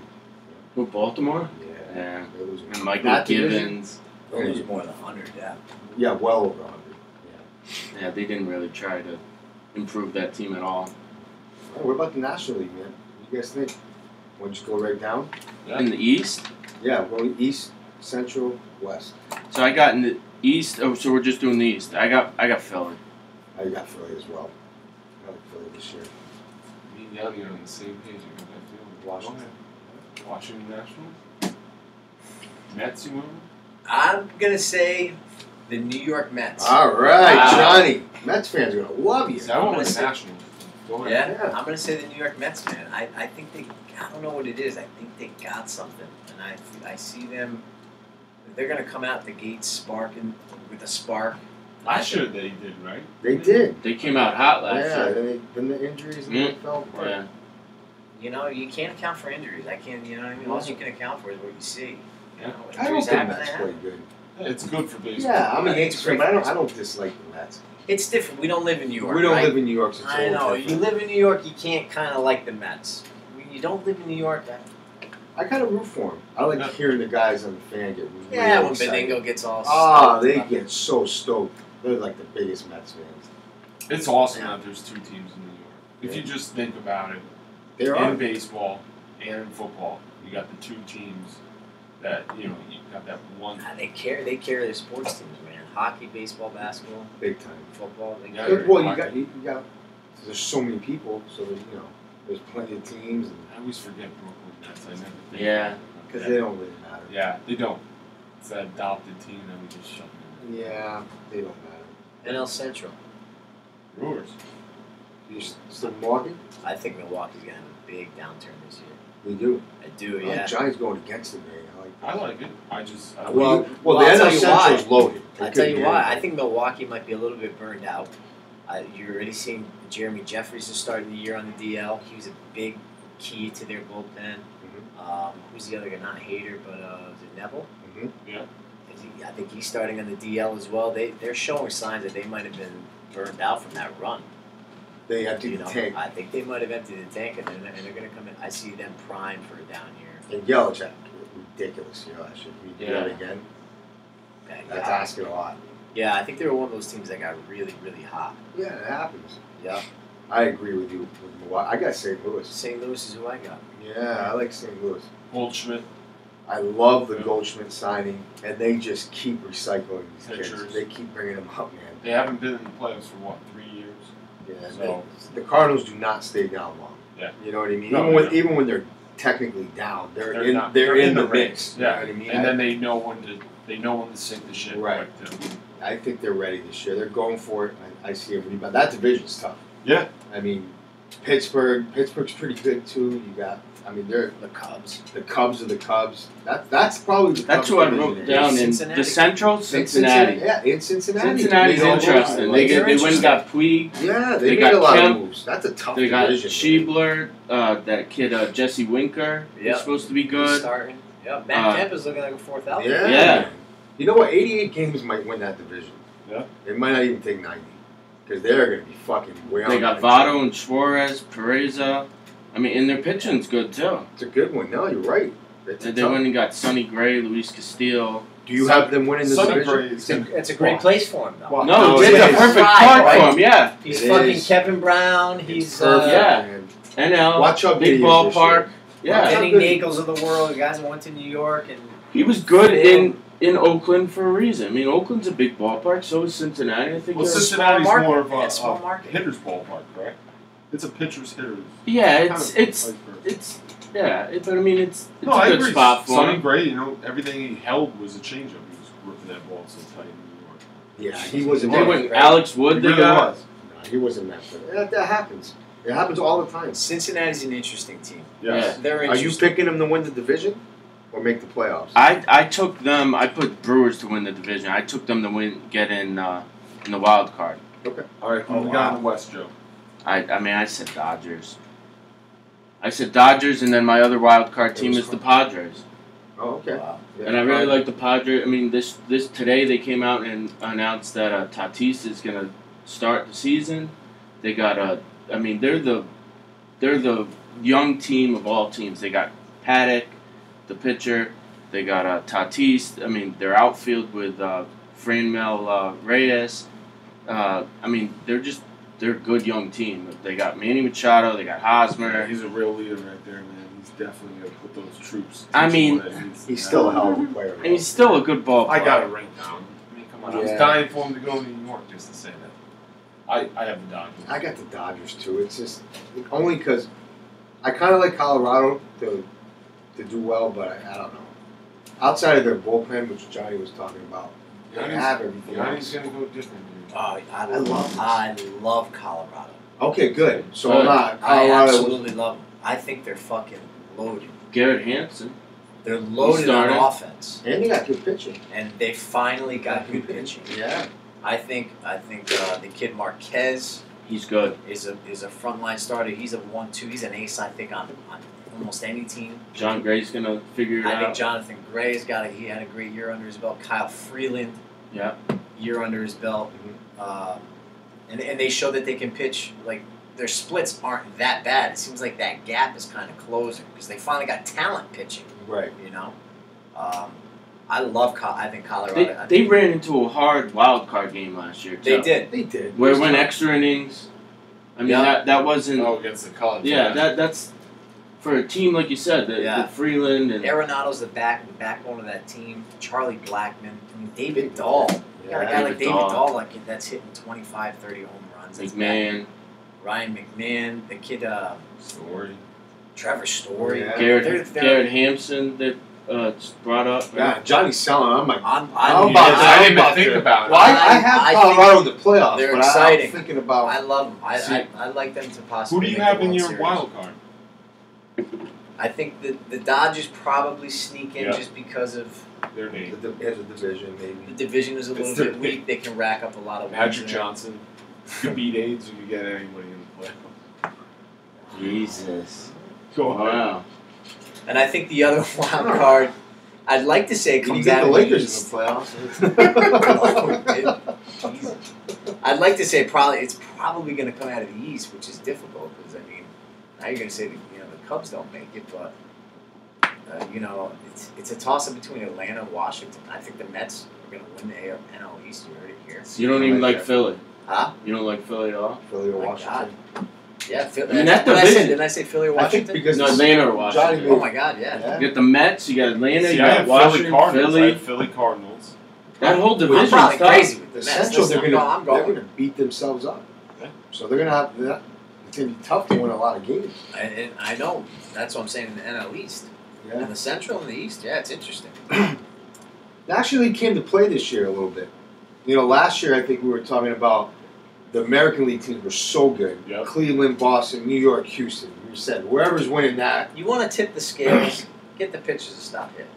Who, Baltimore? Yeah, Yeah. they're losing. And Michael That division? Gibbons. They'll lose more than 100. Yeah. Yeah, well over 100. Yeah. Yeah, they didn't really try to improve that team at all. All right, what about the National League, man? What do you guys think? Want to just go right down? Yeah. In the East? Yeah, going East, Central, West. So I got in the East. Oh, so we're just doing the East. I got Philly. I got Philly as well. I like Philly this year. Me and Yanni are on the same page. I got that feeling. Washington. Go ahead. Washington Nationals. Mets, you remember? I'm gonna say the New York Mets. All right, Wow. Johnny. Mets fans are gonna love you. See, I went gonna with the say- Nationals. Go Yeah, ahead. Yeah. I'm gonna say the New York Mets, man. I think I don't know what it is. I think they got something, and I see them. They're gonna come out the gate sparking with a spark. Last year they did, right? They did. They came out hot last Yeah, year. then the injuries and they fell apart. Yeah. You can't account for injuries. I can't. You know what I mean? All you can account for is what you see. Yeah. I don't Injuries think happen. Mets They play happen. good. Yeah, it's good for baseball. Yeah, I'm a Yeah, Yankees it's fan, great but for I don't dislike the Mets. It's different. We don't live in New York. We don't right? live in New York, so it's a I little know. different. You live in New York, you can't kind of like the Mets. When you don't live in New York, I kind of root for them. I like Yeah. hearing the guys on the fan get really yeah, when excited. Beningo gets all Ah, stoked they about get so stoked. They're like the biggest Mets fans. It's awesome Yeah. that there's two teams in New York. If Yeah. you just think about it, There in are. baseball and in football, you got the two teams that you got that one. They carry their sports teams, man. Hockey, baseball, basketball, Big time. football. They Yeah, carry Good, well, hockey. you got. There's so many people, so there's plenty of teams, and I always forget Brooklyn Nets. I never think. Yeah. about because that. they don't really matter. Yeah, they don't. It's that adopted team that we just shut down. Yeah, they don't matter. NL Central. Brewers. You still Milwaukee? I think Milwaukee's gonna have a big downturn this year. We do. I do, Oh, yeah. Johnny's going against it, man. I like it. I just. I Well, like it. well, I'll the tell NL you Central's why. loaded. They I tell couldn't you get why. I anybody. think Milwaukee might be a little bit burned out. You're already seeing Jeremy Jeffries is starting the year on the DL. He was a big key to their bullpen. Who's the other guy? Not Hader, but is it Neville? Mhm. Yeah. I think he's starting on the DL as well. They're showing signs that they might have been burned out from that run. They emptied You the know, tank. I think they might have emptied the tank, and they're going to come in. I see them primed for a down year. And Yelich had ridiculous year last year. Can you do Yeah. that again? That's asking a lot. Yeah, I think they were one of those teams that got really, really hot. Yeah, it happens. Yeah. I agree with you. With Milwaukee. I got St. Louis. St. Louis is who I got. Yeah, I like St. Louis. Goldschmidt. I love the Yeah. Goldschmidt signing, and they just keep recycling these kids. Pitchers. They keep bringing them up, man. They haven't been in the playoffs for what, 3 years? Yeah, So- the Cardinals do not stay down long. Yeah. You know what I mean? No, even, when, they even when they're technically down, they're in not. they're in the race. mix. You Yeah. know what I mean? And then they know when to sink the ship. Right. Quick, too. I think they're ready this year. They're going for it. I see a rebound. That division's tough. Yeah. I mean, Pittsburgh's pretty good too. You got, I mean, they're The Cubs. the Cubs are the Cubs. That's probably the That's Cubs who I division wrote here. down in Cincinnati. the Central. In Cincinnati. Yeah, in Cincinnati. Cincinnati's They made a lot. interesting. Like, They went and interesting. got Puig. yeah, they they, made got a lot Kemp. of moves. That's a tough They got division. Schiebler, that kid Jesse Winker. Yep. He's supposed to be He's good. starting. Yeah, Matt Uh, Kemp is looking like a fourth outfield. Yeah. Yeah. Man. You know what? 88 games might win that division. Yeah. It might not even take 90 because they're going to be fucking way on. They got Votto and Suarez, Pereza. I mean, and their pitching's good too. It's a good one. No, you're right. It's a They tough- went and got Sonny Gray, Luis Castillo. Do you have them winning the Sonny division? Gray is It's a great place for him, though. Wow. No, No, it's it a is. perfect Right, park right. for him. Yeah, He's It fucking is. Kevin Brown. It's He's perfect, yeah. man. NL, Watch out, big Dave, this ballpark. year. Yeah, Watch out. Kenny Nagels of the world, guys that went to New York and he was good in Oakland for a reason. I mean, Oakland's a big ballpark. So is Cincinnati. I think. Well, they're- Cincinnati's small more of market. a, Yeah, small a market. hitter's ballpark, correct? It's a pitcher's hitter's. yeah, Kind it's of it's vice versa. it's yeah. But I mean, it's No, a I good agree. spot for Sonny him. Gray, you know, everything he held was a changeup. He was ripping that ball so tight in New York. Yeah, he wasn't. They meant went for Alex He Wood. They really got. was. No, he wasn't meant for that. That happens. It happens all the time. Cincinnati's an interesting team. Yes. They're Are you interesting. picking them to win the division or make the playoffs? I took them. I put Brewers to win the division. I took them to get in the wild card. All right, who Oh, we wow. got in the West, Joe? I mean, I said Dodgers. I said Dodgers, and then my other wild card team is the Padres. Oh, okay. Wow. Yeah, And I really like the Padres. I mean, this today they came out and announced that Tatis is gonna start the season. They got I mean, they're the young team of all teams. They got Paddock, the pitcher. They got Tatis. I mean, their outfield with Franmil Reyes. I mean, they're a good young team. They got Manny Machado. They got Hosmer. He's a real leader right there, man. He's definitely going to put those troops. I mean, He's still a hell of a player. And he's still a good ball player. I got it ranked down. I mean, come on. I was Yeah. dying for him to go to New York just to say that. I have the Dodgers. I got the Dodgers too. It's just only because I kind of like Colorado to do well, but I don't know. Outside of their bullpen, which Johnny was talking about, they have everything Yanni's else. going to go different, dude. Oh, I I love Colorado. Okay, good. So Good. I'm not I Colorado. absolutely love them. I think they're fucking loaded. Garrett Hanson. They're loaded on started. offense, And they got good pitching. and they finally got good pitching. Yeah. I think the kid Marquez He's good. is a frontline starter. He's a 1-2. He's an ace, I think, on almost any team. John Gray's gonna figure it I think out. Jonathan Gray's he had a great year under his belt. Kyle Freeland, Yeah. year under his belt. And they show that they can pitch. Like, their splits aren't that bad. It seems like that gap is kind of closing because they finally got talent pitching, Right. you know? I love I think Colorado. I They think ran into a hard wild card game last year. they too. did. They did. Where it went extra innings. I mean Yeah. that wasn't. Oh, against the Cubs. Yeah, that's for a team like you said, Yeah. the Freeland and Arenado's the backbone of that team. Charlie Blackman. I mean, David Dahl. You got a guy like David David Dahl. Dahl that's hitting 25, 30 home runs. That's McMahon, Ryan McMahon, the kid Story. Trevor Story. Yeah. Garrett They're- Hampson that brought up. Yeah, Johnny's selling. I'm like, I'm I'm about about to- to- I didn't about even think to- about it. well, I have I Colorado in the playoffs, they're but exciting. I'm thinking about. I love them. See- I like them to Who possibly. do you make have the in World your Series. wild card? I think the Dodgers probably sneak in Yeah. just because of Their name. As a division, the maybe. division is a little It's their bit weak. They can rack up a lot of wins. Patrick there. Johnson. You could beat AIDS, you could get anybody in the playoffs. Jesus. Go ahead. Wow. And I think the other wild card, I'd like to say it Can you comes get out the of Lakers East. in the playoffs? Oh, Jesus. I'd like to say it's probably going to come out of the East, which is difficult because I mean, now you're going to say that the Cubs don't make it, but it's a toss up between Atlanta and Washington. I think the Mets are gonna win the NL East. You heard it here. You don't even like Philly. Huh? You don't like Philly at all? Philly or Oh my Washington. God. Yeah, Philly. I mean, that Didn't I say Philly or I think Washington? because No, Atlanta or Washington. Johnny Oh my God, yeah. Yeah. You got the Mets, you got Atlanta, See, you I got have Washington, Philly Cardinals. I Philly. have Philly Cardinals. That whole I'm division's probably tough. crazy with The the Mets. Central, Listen, I'm they're going. gonna beat themselves up. Yeah. So they're gonna have that. It's gonna be tough to win a lot of games. And I know. That's what I'm saying in the NL East. Yeah. In the Central and the East, yeah, it's interesting. National League came to play this year a little bit. You know, last year I think we were talking about the American League teams were so good. Yep. Cleveland, Boston, New York, Houston. We said whoever's winning that. You want to tip the scales, get the pitchers to stop hitting.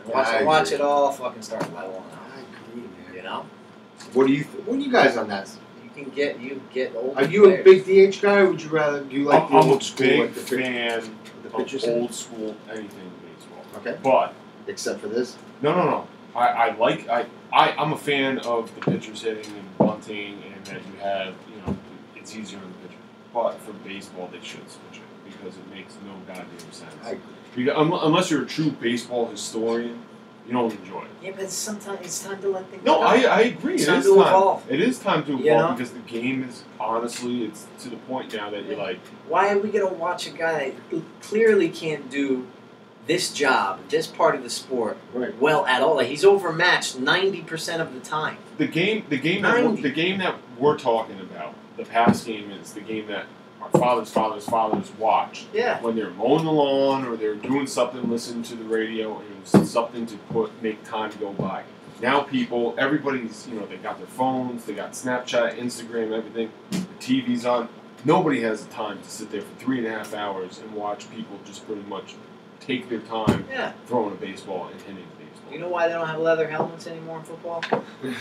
And I watch agree. it all fucking start leveling out. I agree, man. You know? What do you? What are you guys on that? You get old. Are you a big DH guy, or would you rather? Do you like the I'm a old school, big like the fan the of pitcher thing? old school anything in baseball. Okay. But Except for this. no. I'm a fan of the pitchers hitting and bunting, and that you have, it's easier on the pitcher. But for baseball, they should switch it because it makes no goddamn sense. I agree. Because, unless you're a true baseball historian, you don't enjoy it. Yeah, but sometimes it's time to let things No, go. I agree. It's It time is to time. evolve. It is time to evolve You know? because the game is honestly, it's to the point now that you're like, Why are we gonna watch a guy who clearly can't do this job, this part of the sport, Right. well at all? Like he's overmatched 90% of the time. the game that we're talking about, the past game is the game that our fathers watched. Yeah. When they're mowing the lawn or they're doing something, listening to the radio, and it was something to make time go by. Now everybody's, they got their phones, they got Snapchat, Instagram, everything. The TV's on. Nobody has the time to sit there for 3.5 hours and watch people just pretty much take their time Yeah. throwing a baseball and hitting a baseball. You know why they don't have leather helmets anymore in football?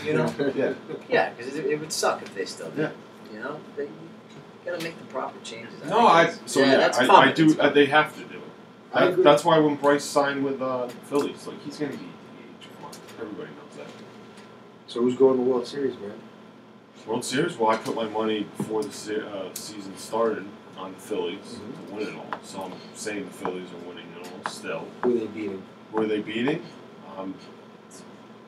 You know? Yeah. Yeah, because it would suck if they still did. Yeah. You know? You gotta make the proper changes. No, that's I fun. do. They have to do it. I agree. That's why when Bryce signed with Phillies, like he's gonna be DH. Come on, everybody knows that. So who's going to the World Series, man? World Series. Well, I put my money before the season started on the Phillies to win it all. So I'm saying the Phillies are winning it all still. Who are they beating? Who are they beating?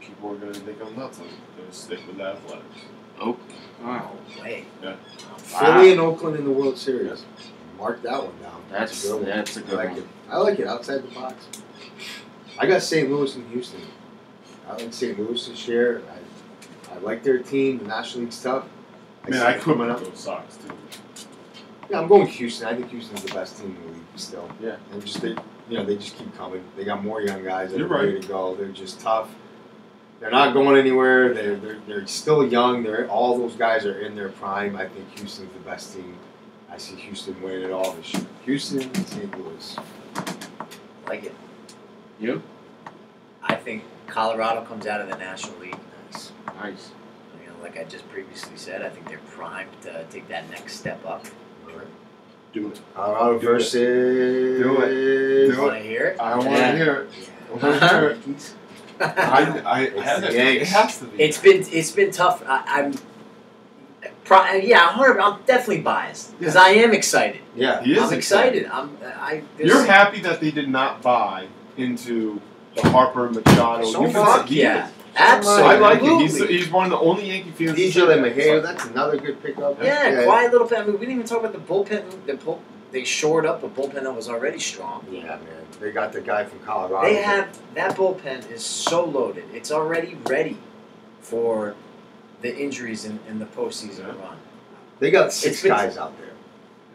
People are gonna think I'm nuts. I'm gonna stick with the Athletics. Oh, wow. No way. Yeah. Philly and Oakland in the World Series. Mark that one down. That's a good one. a I good like one. it. I like it outside the box. I got St. Louis and Houston. I like St. Louis this year. I like their team. The National League's tough. I mean, see I them could coming put up. those Sox too. Yeah, I'm going Houston. I think Houston's the best team in the league still. Yeah. And they just keep coming. They got more young guys that You're are ready to go. They're just tough. They're not going anywhere. They're still young. All those guys are in their prime. I think Houston's the best team. I see Houston winning it all this year. Houston, St. Louis. Like it. You? I think Colorado comes out of the National League. Nice. Nice. You know, like I just previously said, I think they're primed to take that next step up. All right. Do it. Colorado Do it. versus. Do it. You Do want to hear it? I want to Yeah. hear it. I want to hear it. Yankees. It has to be. It's been tough. I'm definitely biased because I am excited. Yeah. He is I'm excited. You're happy that they did not buy into the Harper Machado. So You can fuck say he yeah. is. Absolutely. I like it. He's one of the only Yankee fans. DJ LeMahieu, that's another good pickup. Yeah, quiet little. I mean, we didn't even talk about the bullpen. They shored up a bullpen that was already strong. Yeah, man. They got the guy from Colorado. They have that bullpen is so loaded. It's already ready for the injuries in the postseason run. They got six It's been- guys out there.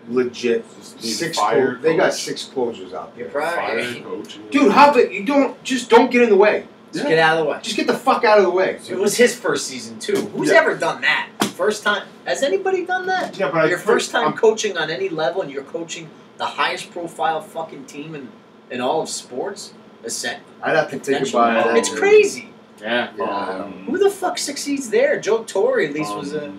Legit. Just need Six. a fire They got coach. 6 closers out You're there. Fire probably coach. Dude, how about you don't get in the way. just get out of the way. Just get the fuck out of the way. It was his first season too. Who's Yeah. ever done that? First time? Has anybody done that? Yeah, but Your first time I'm- coaching on any level, and you're coaching the highest profile fucking team in all of sports. I'd have to think about it. It's crazy. Yeah. Yeah, I don't Who the fuck succeeds there? Joe Torre at least was a.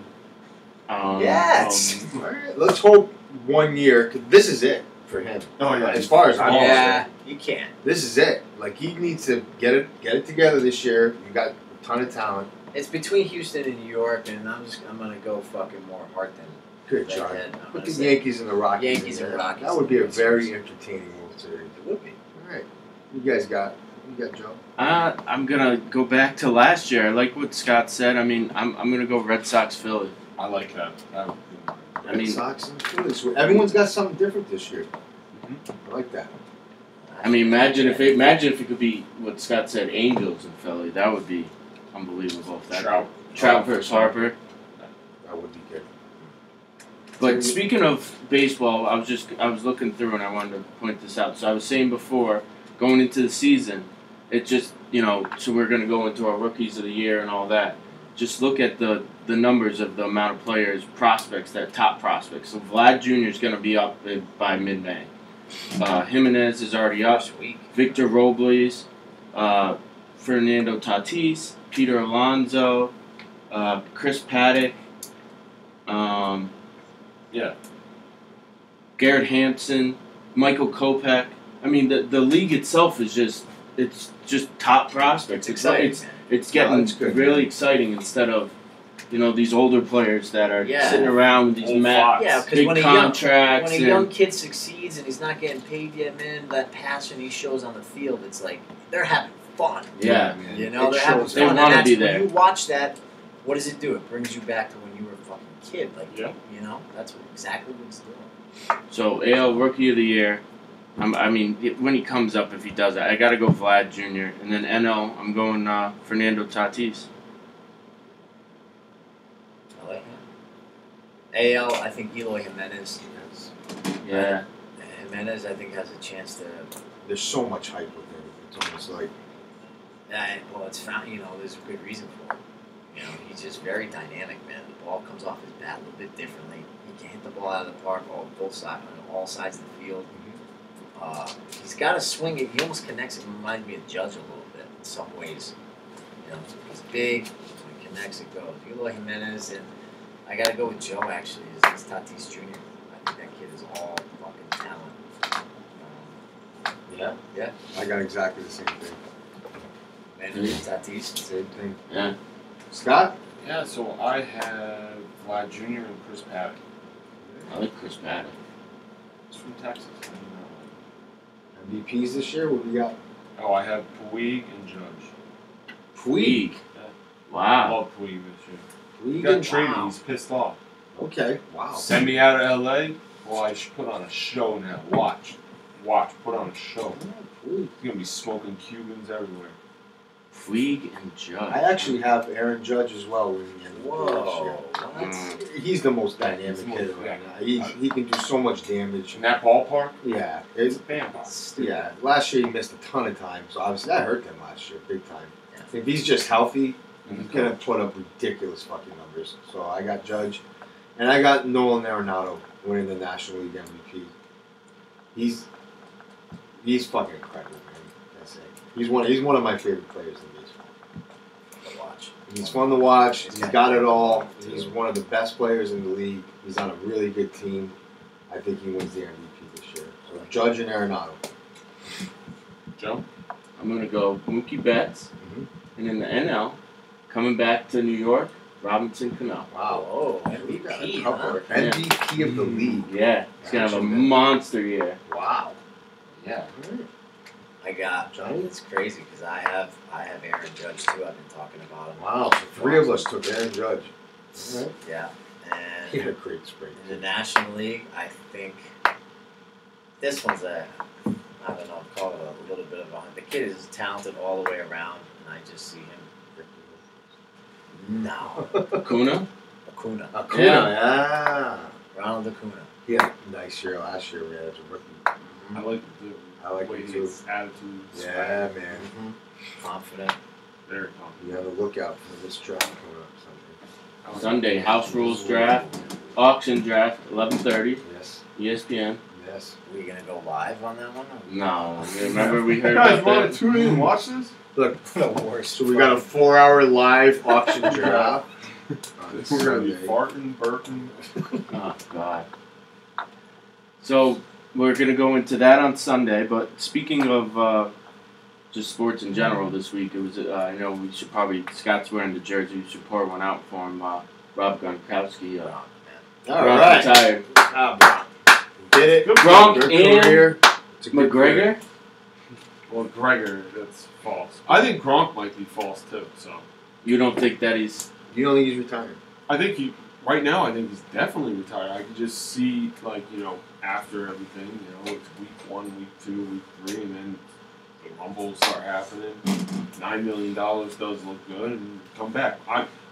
Yes. All right, let's hope 1 year. 'Cause this is it for him. Oh yeah. As far as I'm Yeah, concerned, you can't. this is it. Like he needs to get it together this year. You got a ton of talent. It's between Houston and New York, and I'm gonna go fucking more heart than Good than job. head. I'm Put gonna the say Yankees and the Rockies. Yankees in and there. Rockies That would be a in the very World entertaining World Series. it would be. All right, you guys got You got Joe. I'm gonna go back to last year. I like what Scott said. I mean, I'm gonna go Red Sox Philly. I like that. I mean, Red Sox and Phillies. Everyone's got something different this year. I like that. I mean, imagine if it could be what Scott said, Angels and Philly. That would be unbelievable. If that Trout versus Harper. That would be good. But speaking of baseball, I was looking through and I wanted to point this out. So I was saying before, going into the season, it just so we're gonna go into our rookies of the year and all that. Just look at the numbers of the amount of players, prospects, that top prospects. So Vlad Jr. is gonna be up by mid-May. Jimenez is already up. Sweet. Victor Robles, Fernando Tatis, Peter Alonso, Chris Paddock, Garrett Hampson, Michael Kopech. I mean, the league itself is just top prospects. Exciting. It's getting it's good, really man. exciting instead of these older players that are Yeah. sitting around with these Old fox. Yeah, because big when contracts. a young kid succeeds and he's not getting paid yet, man, that passion he shows on the field, it's like they're having fun. Yeah. man. You know, It they're having shows They fun. wanna And that's be when there. you watch that, what does it do? It brings you back to when you were a fucking kid. Like, Yeah. that's exactly what it's doing. So AL Rookie of the Year. I mean, when he comes up, if he does that, I got to go Vlad Jr. And then NL, I'm going Fernando Tatis. I like him. AL, I think Eloy Jimenez. Yeah. Jimenez, I think, has a chance to. There's so much hype with him. It's almost like Well, it's found. There's a good reason for it. He's just very dynamic, man. The ball comes off his bat a little bit differently. He can hit the ball out of the park on all sides of the field. He's got a swing. He almost connects. It reminds me of Judge a little bit in some ways. He's big. When he connects, it goes. Eloy Jimenez, and I got to go with Joe. Actually, is Tatis Jr. I think that kid is all fucking talent. Yeah. I got exactly the same thing. Tatis. Same thing. Yeah. Scott? Yeah, so I have Vlad Jr. and Chris Paddock. I like Chris Paddock. He's from Texas. I didn't know MVPs this year? What do you got? that. Oh, I have Puig and Judge. Puig. I Wow. love Puig this year. He Puig got and traded. wow. He's pissed off. Okay. Wow. Send me out of LA. Well, I should put on a show now. Watch. Put on a show. Puig. He's gonna be smoking Cubans everywhere. Puig and Judge. I actually have Aaron Judge as well winning MVP Whoa. this year. He's the most dynamic He's the most- hitter right now. He can do so much damage. In that ballpark, Yeah. it's It's, a vampire. yeah. Last year he missed a ton of time, so obviously that hurt them last year big time. Yeah. If he's just healthy, And he's gonna put up ridiculous fucking numbers. So I got Judge, and I got Nolan Arenado winning the National League MVP. He's fucking incredible, man. That's it. He's one of my favorite players in baseball. To watch. He's fun to watch. He's got it all. He's one of the best players in the league. He's on a really good team. I think he wins the MVP this year. So Judge and Arenado. Joe? I'm going to go Mookie Betts. Mhm. And in the NL, coming back to New York, Robinson Cano. Wow. Oh, We got a MVP, couple. huh? MVP of the league. Yeah. He's going to have a Actually, monster year. Wow. Yeah. I got Johnny? It's crazy because I have Aaron Judge too. I've been talking about him. Wow. So 3 of us took Aaron Judge. All right. Yeah, He and had a great spring. in the National League, I think this one's I don't know, call it a little bit of a. The kid is talented all the way around, and I just see him. No, Acuna? Acuna, Acuna. Yeah. Yeah. Ronald Acuna. He had a nice year last year, man, as a rookie. I like I like the way him too. his attitude. Yeah, man. Mm-hmm. Confident. Very confident. You have to look out for this draft coming up Sunday. I like Sunday, House Rules Draft, Auction Draft, 11:30, Yes. ESPN. Yes. Are we gonna go live on that one? Or? No, remember we You heard guys about want that? to tune in and watch this? Look, The worst. so we got a 4-hour live auction draft. on We're gonna be Sunday. farting, burping. Oh, God. So, we're going to go into that on Sunday, but speaking of just sports in general this week, it was, I know we should probably, Scott's wearing the jersey, we should pour one out for him. Rob Gronkowski. Oh, man. All Gronk right. retired. Ah, Did it. Gronk Good and career. It's a good career. McGregor? Well, Gregor, that's false. I think Gronk might be false too. So You don't think that he's? You don't think he's retired? I think right now, I think he's definitely retired. I could just see, like, after everything, it's week 1, week 2, week 3, and then the rumbles start happening. $9 million does look good, and come back.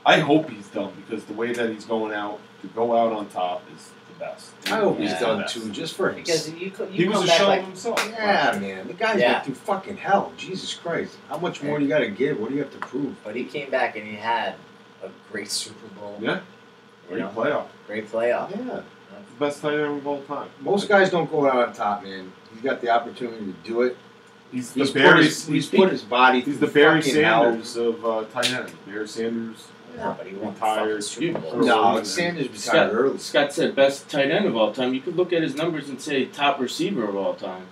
I hope he's done, because the way that he's going out, to go out on top is the best. I hope he's Yeah. done too, just for Because himself. He was come a back shell like of himself. Yeah, man. The guy's Yeah. been through fucking hell. Jesus Christ. How much more do you got to give? What do you have to prove? But he came back and he had a great Super Bowl. Yeah. You Great know, playoff. great playoff. Yeah. The best tight end of all time. Most guys don't go out on top, man. He's got the opportunity to do it. He's He's the Barry. he's put his body He's through the Barry fucking hell. Sanders of tight ends. Barry Sanders. Yeah, but he won the Retired. fucking Super Bowl. No, Sanders retired early. Scott said best tight end of all time. You could look at his numbers and say top receiver of all time.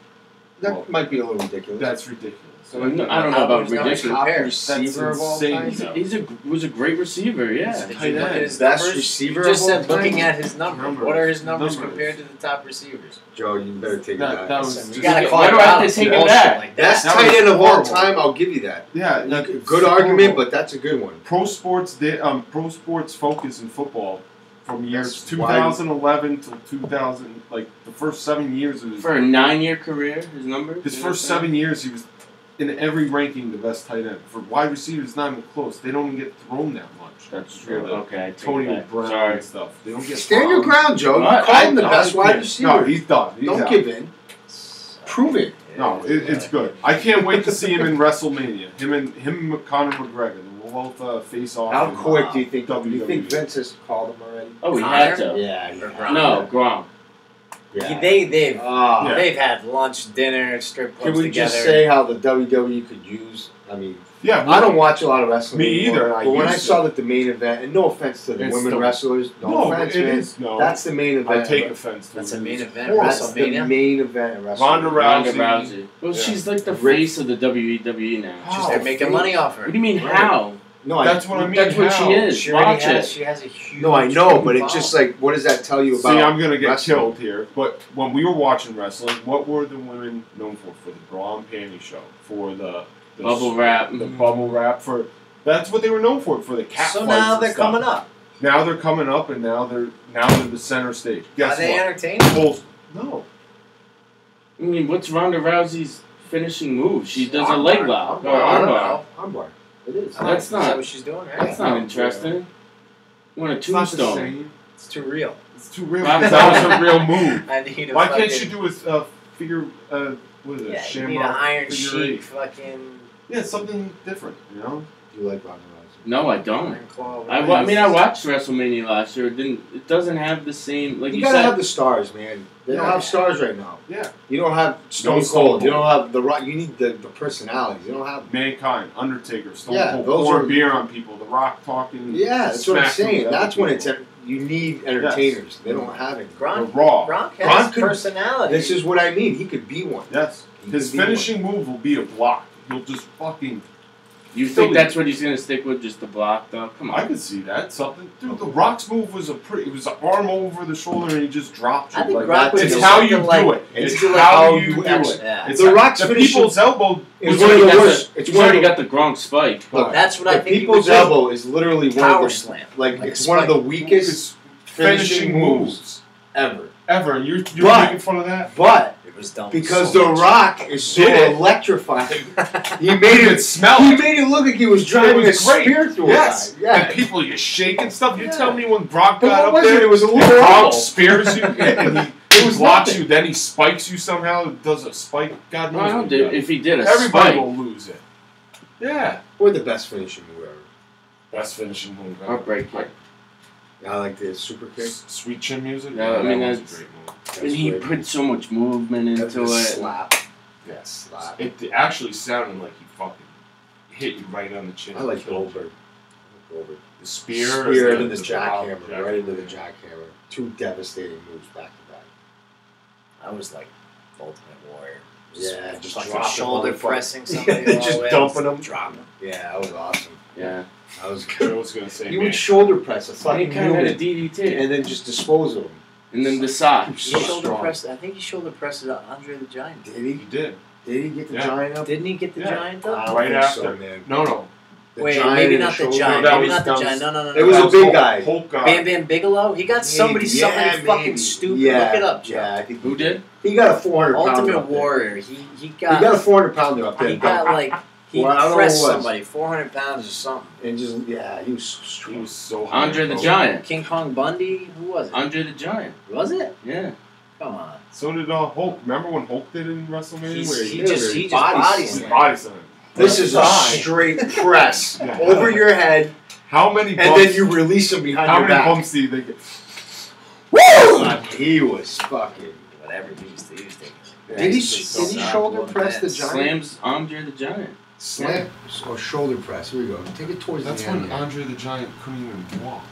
That might be a little ridiculous. That's ridiculous. I don't know How about was numbers ridiculous. top compared? receiver of all insane. time. He was a great receiver. Yeah. Did Tight you look at end. his Best numbers? receiver You just of all said looking time? at his numbers. Numbers. What are his numbers Numbers. compared to the top receivers? Joe, you better take That it back. was Listen, you just- gotta Why call do it I have out. to take it Bullshit back? like Best that. That tight was end of all horrible. time, I'll give you that. Yeah, Good argument, but that's a good one. Pro Sports Focus in football from years That's why- 2011 till 2000, like the first 7 years of his For a 9-year career, his numbers. His first 7 years, he was in every ranking the best tight end. For wide receivers, not even close. They don't even get thrown that much. That's true. The Okay, I take Tony it back. Brown Sorry. and stuff. They don't get Stand your thrown. ground, Joe. You What? call him the I- best I wide Yeah. receiver. No, he's done. He's Don't out. give in. Prove it. No, it's good. I can't wait to see him in WrestleMania. Him and Conor McGregor. They will both face off. How in, quick do you think? WWE. Do you think Vince has called him already? Oh, he had Connor? to. Yeah. Or Yeah. Gronk? No, Gronk. Yeah. They've Ah. Yeah. they've had lunch, dinner, strip Can clubs we together. just say how the WWE could use? I mean, Yeah, I don't watch a lot of wrestling. Me anymore, either, I But when I used saw to. that the main event, and no offense to the It's women the- wrestlers, no No, offense, it man. is. No, That's the main event. I take offense to That's it. a main It's event. horrible. That's the WrestleMania? main event in wrestling. Ronda Ronda Rousey. Rousey. Well, Yeah. she's like the Rick- face of the WWE now. How? They're making money off her. What do you mean Right. how? No, That's what I mean. That's what how? she is. She already Watch has. it. She has a huge. No, I know, but it's huge just like, what does that tell you See, about? I'm gonna get wrestling? killed here. But when we were watching wrestling, what were the women known for? For the bra and panty show, for the Bubble wrap. the bubble wrap. For that's what they were known for the cat So fights now and they're stuff. coming up. Now they're coming up, and now they're the center stage. Are Guess they what? entertaining? No. I mean, what's Ronda Rousey's finishing move? She does a Armbar. leg lock or Armbar. armbar. Armbar. It is. That's Is not- that what she's doing? Right? That's not interesting. You want a It's not the tombstone? same. It's too real. It's too real. Rock Because that was a real move. I need a Why fucking, can't you do a figure? What is it? Yeah, you Shamrock need an Iron figure Sheik eight. fucking Yeah, something different. You know. Do you like Ronda Rousey? No, I don't. Iron Claw. I watched WrestleMania last year. It doesn't have the same like You you gotta said. have the stars, man. They don't Yeah. have stars right now. Yeah. You don't have Stone Stone Cold. You Cold. don't have the Rock. You need the personalities. You don't have. Mankind, Undertaker, Stone Yeah, Cold, those pouring are- beer on people, The Rock talking. Yeah, that's what I'm smack saying. to That's when it's people. you need entertainers. They don't have it. The Gronk. Raw. Gronk has Gronk could- personality. This is what I mean. He could be one. Yes. He His could be finishing move will be a block. He'll just fucking. You think that's what he's gonna stick with, just the block, though? Come I on. could see that. Something. Dude, The Rock's move was it was an arm over the shoulder and he just dropped you. I think Like, Gronk would it's do how you something do like- it. It's It's like how how you you do ex- it. Yeah. It's The Rock's the finishing- people's elbow. It's He's one of already the got worst. the- It's He's one of already the- got the Gronk spike. Look, That's what I the think. people's he would do. elbow is literally one Power of the slam. like Like it's a one of the spike. weakest finishing moves ever. Ever. And you're But- making fun of that? But It was dumb. because so The much. Rock is so Did it. electrifying, he You made could it. smell He it. made it look like he was driving was a great. spear through Yes. a guy. Yeah. And people, you shaking stuff. You Yeah. tell me when Brock But got what up was there, it? It was a and little Brock rumble. spears you, and he It was blocks nothing. you. Then he spikes you somehow. Does a spike? God knows. Well, what he does. if he did a Everybody spike, will lose it. Yeah. Or the best finishing move ever. Best finishing move ever. heartbreak kick. I like the super kick. Sweet chin music. Yeah, I mean, that was that's- a great move. And he great. put so much movement That's into the it. slap. Yeah. Slap. It actually sounded like he fucking hit you right on the chin. I like Goldberg. Goldberg. The spear. Spear and into the jackhammer, jackhammer. right into the jackhammer. Two devastating moves back to back. I was like Ultimate Warrior. Yeah, just fucking dropping shoulder motherfucker. pressing somebody. Yeah, all just the way dumping up. them. Dropping. Yeah, that was awesome. Yeah. That was good. Joe was gonna say. You man. would shoulder press a And he fucking kind of had a human DDT. and then just dispose of him. And then the sock. He So shoulder strong. pressed. I think he shoulder pressed Andre the Giant. Did he? He did. Did he get the Yeah. Giant up? Didn't he get the Yeah. Giant I up? don't Right think after. so, man. No. The Wait, Giant maybe and not the shoulder- Giant. That Maybe was- not the that Giant. was- No. It was That a big Hulk- guy. Hulk guy. Bam Bam Bigelow. He got somebody Maybe. something Yeah, fucking maybe. stupid. Yeah. Look it up, Joe. Yeah, I think Who did? He got a 400 pounder. Ultimate Warrior. He He got. got a 400 pounder up there. He got like he Well, I don't know pressed what it was. somebody 400 pounds or something. and just he was so strong. He was so high. Andre the bro. Giant. King Kong Bundy. Who was it? Andre the Giant. Was it? Yeah. Come on. So did Hulk. Remember when Hulk did it in WrestleMania? Where He did just it. body Body his slammed. body slammed. This is a Thigh. straight press Yeah. over your head, How many and bumps? then you release him behind how your many back. bumps did they get? Woo! He was fucking. Whatever he used to use. Did he It's just so did he bad. shoulder press the Giant? Slams Andre the Giant. Slam or shoulder press. Here we go. Take it towards That's the end. when here. Andre the Giant couldn't even walk.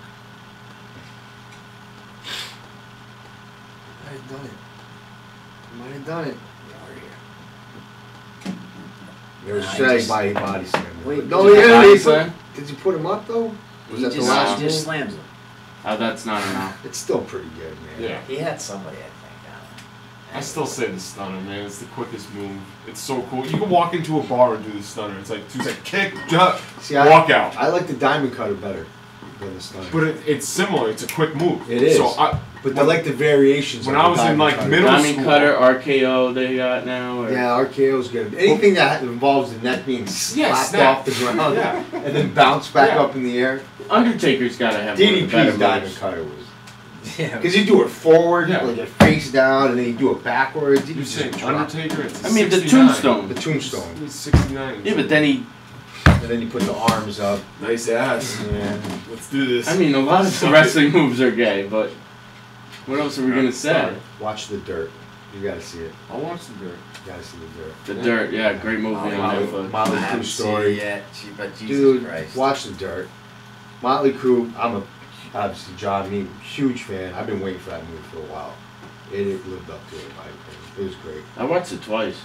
Might have done it. Might have done it. There was Nah, a he just- body slam. Wait, no, Did yeah, body he slam? did you put him up though? Was He that the just, last he just one? slams him. Oh, that's not enough. It's still pretty good, man. Yeah. He had somebody, I think. I still say the stunner, man. It's the quickest move. It's so cool. You can walk into a bar and do the stunner. It's like 2 seconds. Kick, jump, See, walk out. I like the diamond cutter better than the stunner. But it's similar. It's a quick move. It is. So But I like the variations. When of I the was in, diamond like, cutter. middle Diamond school. Cutter, RKO they got now. Or Yeah, RKO's good. Anything that involves the neck being slapped snap. off the ground Yeah. and then bounce back Yeah. up in the air. Undertaker's got to have one of the better DDP's diamond moves. cutter was. Yeah. Because you do it forward, Yeah. like your face down, and then you do it backwards. You You're just saying drop Undertaker? It's a I mean, the 69. tombstone. the tombstone. He's 69. Yeah, but then he. And then you put the arms up. Nice ass. Yeah. Let's do this. I mean, a lot of the wrestling moves are gay, but what else are we gonna say? Sorry. Watch the dirt. You gotta see it. I'll watch the dirt. You gotta see the dirt. The Dirt, yeah, great movie on Molly- Netflix. Motley I Crue haven't seen story. it yet, but Jesus Dude, Christ. watch the dirt. Motley Crue, obviously John, me, huge fan. I've been waiting for that movie for a while. It lived up to it, in my opinion. It was great. I watched it twice.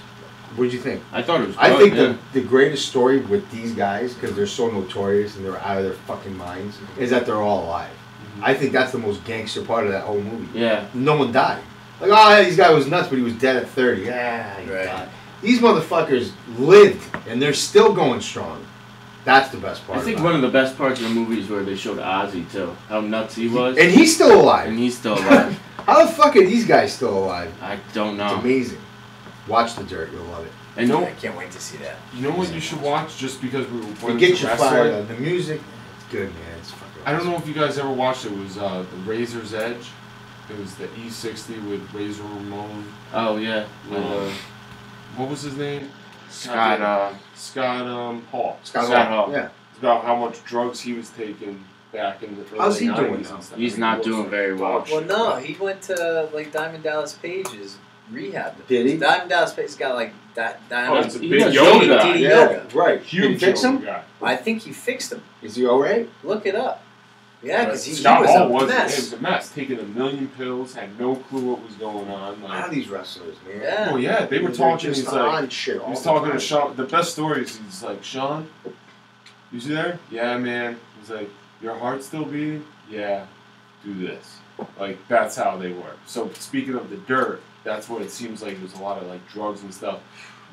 What did you think? I thought it was. I good, think yeah. the greatest story with these guys, because they're so notorious and they're out of their fucking minds, is that they're all alive. I think that's the most gangster part of that whole movie. Yeah. No one died. Like, oh, yeah, this guy was nuts, but he was dead at 30. Yeah, he Right. died. These motherfuckers lived, and they're still going strong. That's the best part. I think about one of the best parts of the movie is where they showed Ozzy too, how nuts he was, it. And he's still alive. and he's still alive. How the fuck are these guys still alive? I don't It's know. amazing. Watch The Dirt, you'll love it. And No. I can't wait to see that. You know what you should watch just because we were It playing gets you wrestling? fired up. The music, it's good, man. It's fucking I don't know awesome. if you guys ever watched it. It was the Razor's Edge. It was the E60 with Razor Ramon. oh yeah, with What was his name? Scott. Scott Hall. Scott Scott Hall. Hall. Yeah. It's about how much drugs he was taking back in the early How's he 90s doing and now? stuff. He's He not looks doing like very well. dog Well, shit, no, bro. he went to like Diamond Dallas Page's rehab. Did he? Diamond Dallas Page's got like Oh, Diamond. it's a He big does yoga yoga. guy. Did he Yeah, yoga? right. Huge Did he fix yoga him? guy. I think he fixed him. Is he alright? Look it up. Yeah, because he Scott was Hall a was mess. a mess. Taking a million pills, had no clue what was going on. A lot Like, of these wrestlers, man. Yeah. oh yeah, they were They're talking. just He's like, on shit. he all was the talking time. to Sean. The best stories. He's like, Sean, you there? Yeah, man. He's like, your heart still beating? Yeah. Do this. Like that's how they work. So speaking of the dirt, that's what it seems like. There's a lot of like drugs and stuff.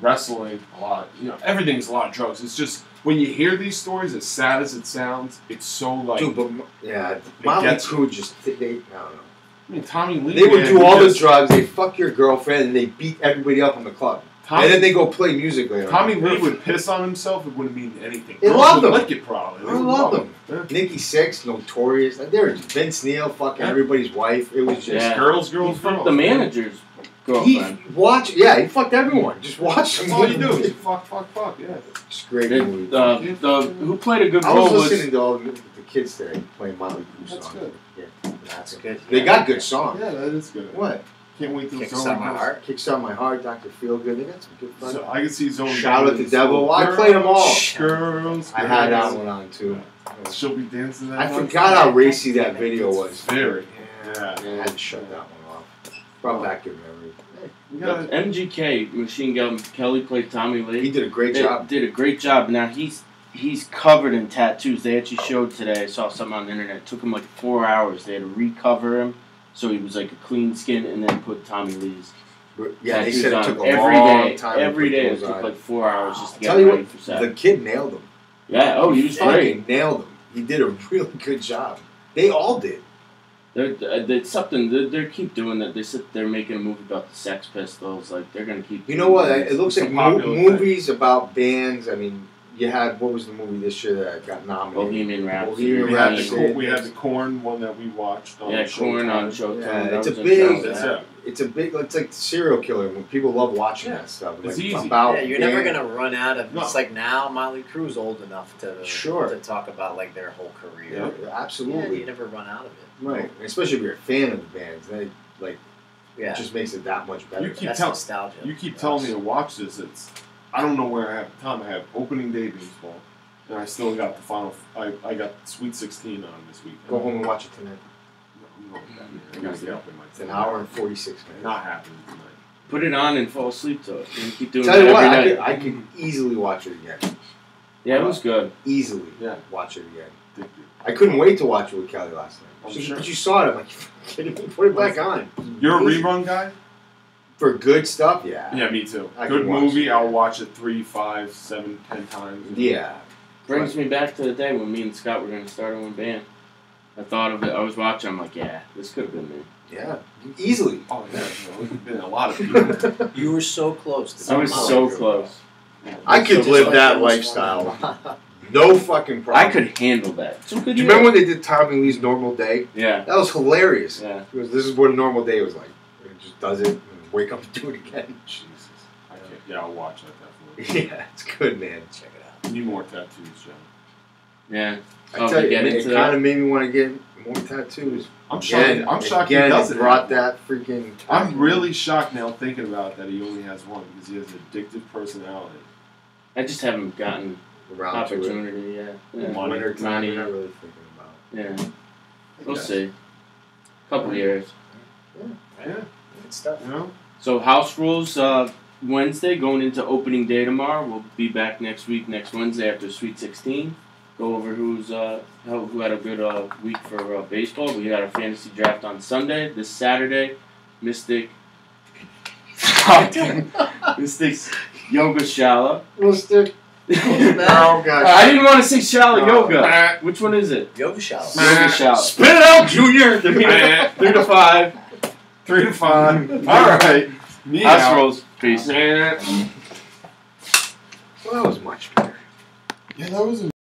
Wrestling, a lot. You know, everything's a lot of drugs. It's just when you hear these stories, as sad as it sounds, it's so like. Dude, but yeah, Motley gets Crue just they I don't know. I mean, Tommy Lee. They would man, do he all the just- drugs. They fuck your girlfriend and they beat everybody up in the club. Tommy, And then they go play music later. Tommy on. Lee would piss on himself. It wouldn't mean anything. They Girls loved would him. lick it probably. I love them. Yeah. Nikki Sixx, Notorious. Like they were Vince Neil fucking Yeah. everybody's wife. It was just Yeah. Girls, He girls, fucked girls. the manager's he girlfriend. watch. Yeah, he fucked everyone. Just watch. That's all you do. is fuck, yeah. It's a great The, movie. who played a good I role was was listening to all the kids today playing Motley Crue That's songs. good. Yeah, That's good. they got good songs. Yeah, that is good. What? Can't wait till Kicks Zone out my goes- heart. Kicks out my heart, Dr. Feelgood. They got some good fun. So I can see Zone. Shout going at the in Devil. slow. I played 'em all. Girls. I had that girls. one on too. She'll be dancing that I one. forgot how racy that video was. Very. Yeah. I had to shut that one off. Brought back good memory. We gotta- MGK, Machine Gun Kelly played Tommy Lee. He did a great They job. did a great job. Now he's covered in tattoos. They actually showed today. I saw something on the internet. It took him like 4 hours. They had to recover him, so he was like a clean skin, and then put Tommy Lee's Yeah, they tattoos said it on took a every long day. time. Every to day put it those took on. like 4 hours just to get Tell you ready what, for set. the kid nailed them. Yeah. Oh, he was great. Fucking nailed them. He did a really good job. They all did. They're something. They keep doing that. They're making a movie about the Sex Pistols. Like they're gonna keep. You know what? It looks It's like a popular movies about bands. I mean, you had what was the movie this year that got nominated? Bohemian Rhapsody. Bohemian We had Rhapsody. the we had the Corn one that we watched. On Yeah, Corn on Showtime. Yeah, That it's a was big- interesting. That's it. It's a big. It's like serial killer. When people love watching that stuff. It's like, easy. About Yeah, you're never band- gonna run out of. No. It's like now Motley Crue's old enough to Sure. to talk about like their whole career. Yeah. Yeah, Absolutely. you never run out of it. Right. Especially if you're a fan of the bands, then it Yeah, just makes it that much better. You keep that's tell- nostalgia. You keep for telling us. me to watch this. I don't know where I have the time. I have opening day baseball, and I still got the final. I got Sweet 16 on this weekend. Go home and watch it tonight. No, I'm not that. I gotta get up in my. It's an hour and 46 minutes. Not happening tonight. Put it on and fall asleep to it. And keep doing Tell it you what, every night. I could easily watch it again. Yeah, it was good. Easily Yeah. watch it again. Addicted. I couldn't wait to watch it with Kelly last night. I'm She- sure. But you saw it. I'm like, kidding me? Put it back on. You're a rerun guy? For good stuff, yeah. Yeah, me too. I Good can watch movie. it. I'll watch it 3, 5, 7, 10 times. Yeah. Brings me back to the day when me and Scott were going to start our own band. I thought of it. I was watching. I'm like, yeah, this could have been me. Yeah. Easily. Oh yeah, there's been a lot of people. You were so close. To I was Motley so Crue. close. I could Just live like that it was lifestyle. fun. No fucking problem. I could handle that. Some good Do you remember when they did Tommy Lee's Normal Day? Yeah. That was hilarious. Yeah. Because this is what a normal day was like. It just does it and wake up and do it again. Jesus, I can't. Yeah, I'll watch that definitely. Yeah, it's good, man. Check it out. Need more tattoos, John. Yeah. I Oh, tell we you, get it into kind of made me want to get more tattoos. I'm shocked. I'm shocked he Again, doesn't it brought have that freaking. I'm really shocked now thinking about that he only has one because he has an addictive personality. I just haven't gotten around to it. opportunity yet. Yeah. Money. Winter time, Money. you're not really thinking about. Yeah. We'll Yes. see. Couple years. Yeah, Good stuff. you know. So house rules Wednesday, going into opening day tomorrow. We'll be back next week, next Wednesday after Sweet 16. Go over who had a good week for baseball. We got a fantasy draft on Sunday. This Saturday, Mystic. Mystic's Yoga Shala. Mystic. Oh, gosh. I didn't want to say Shala No. Yoga. Which one is it? Yoga shower. Yoga Shala. Spit it out, Junior. 3 to 5. 3 to 5. All right. Me House out. rules. Peace. Well, that was much better. Yeah, that was.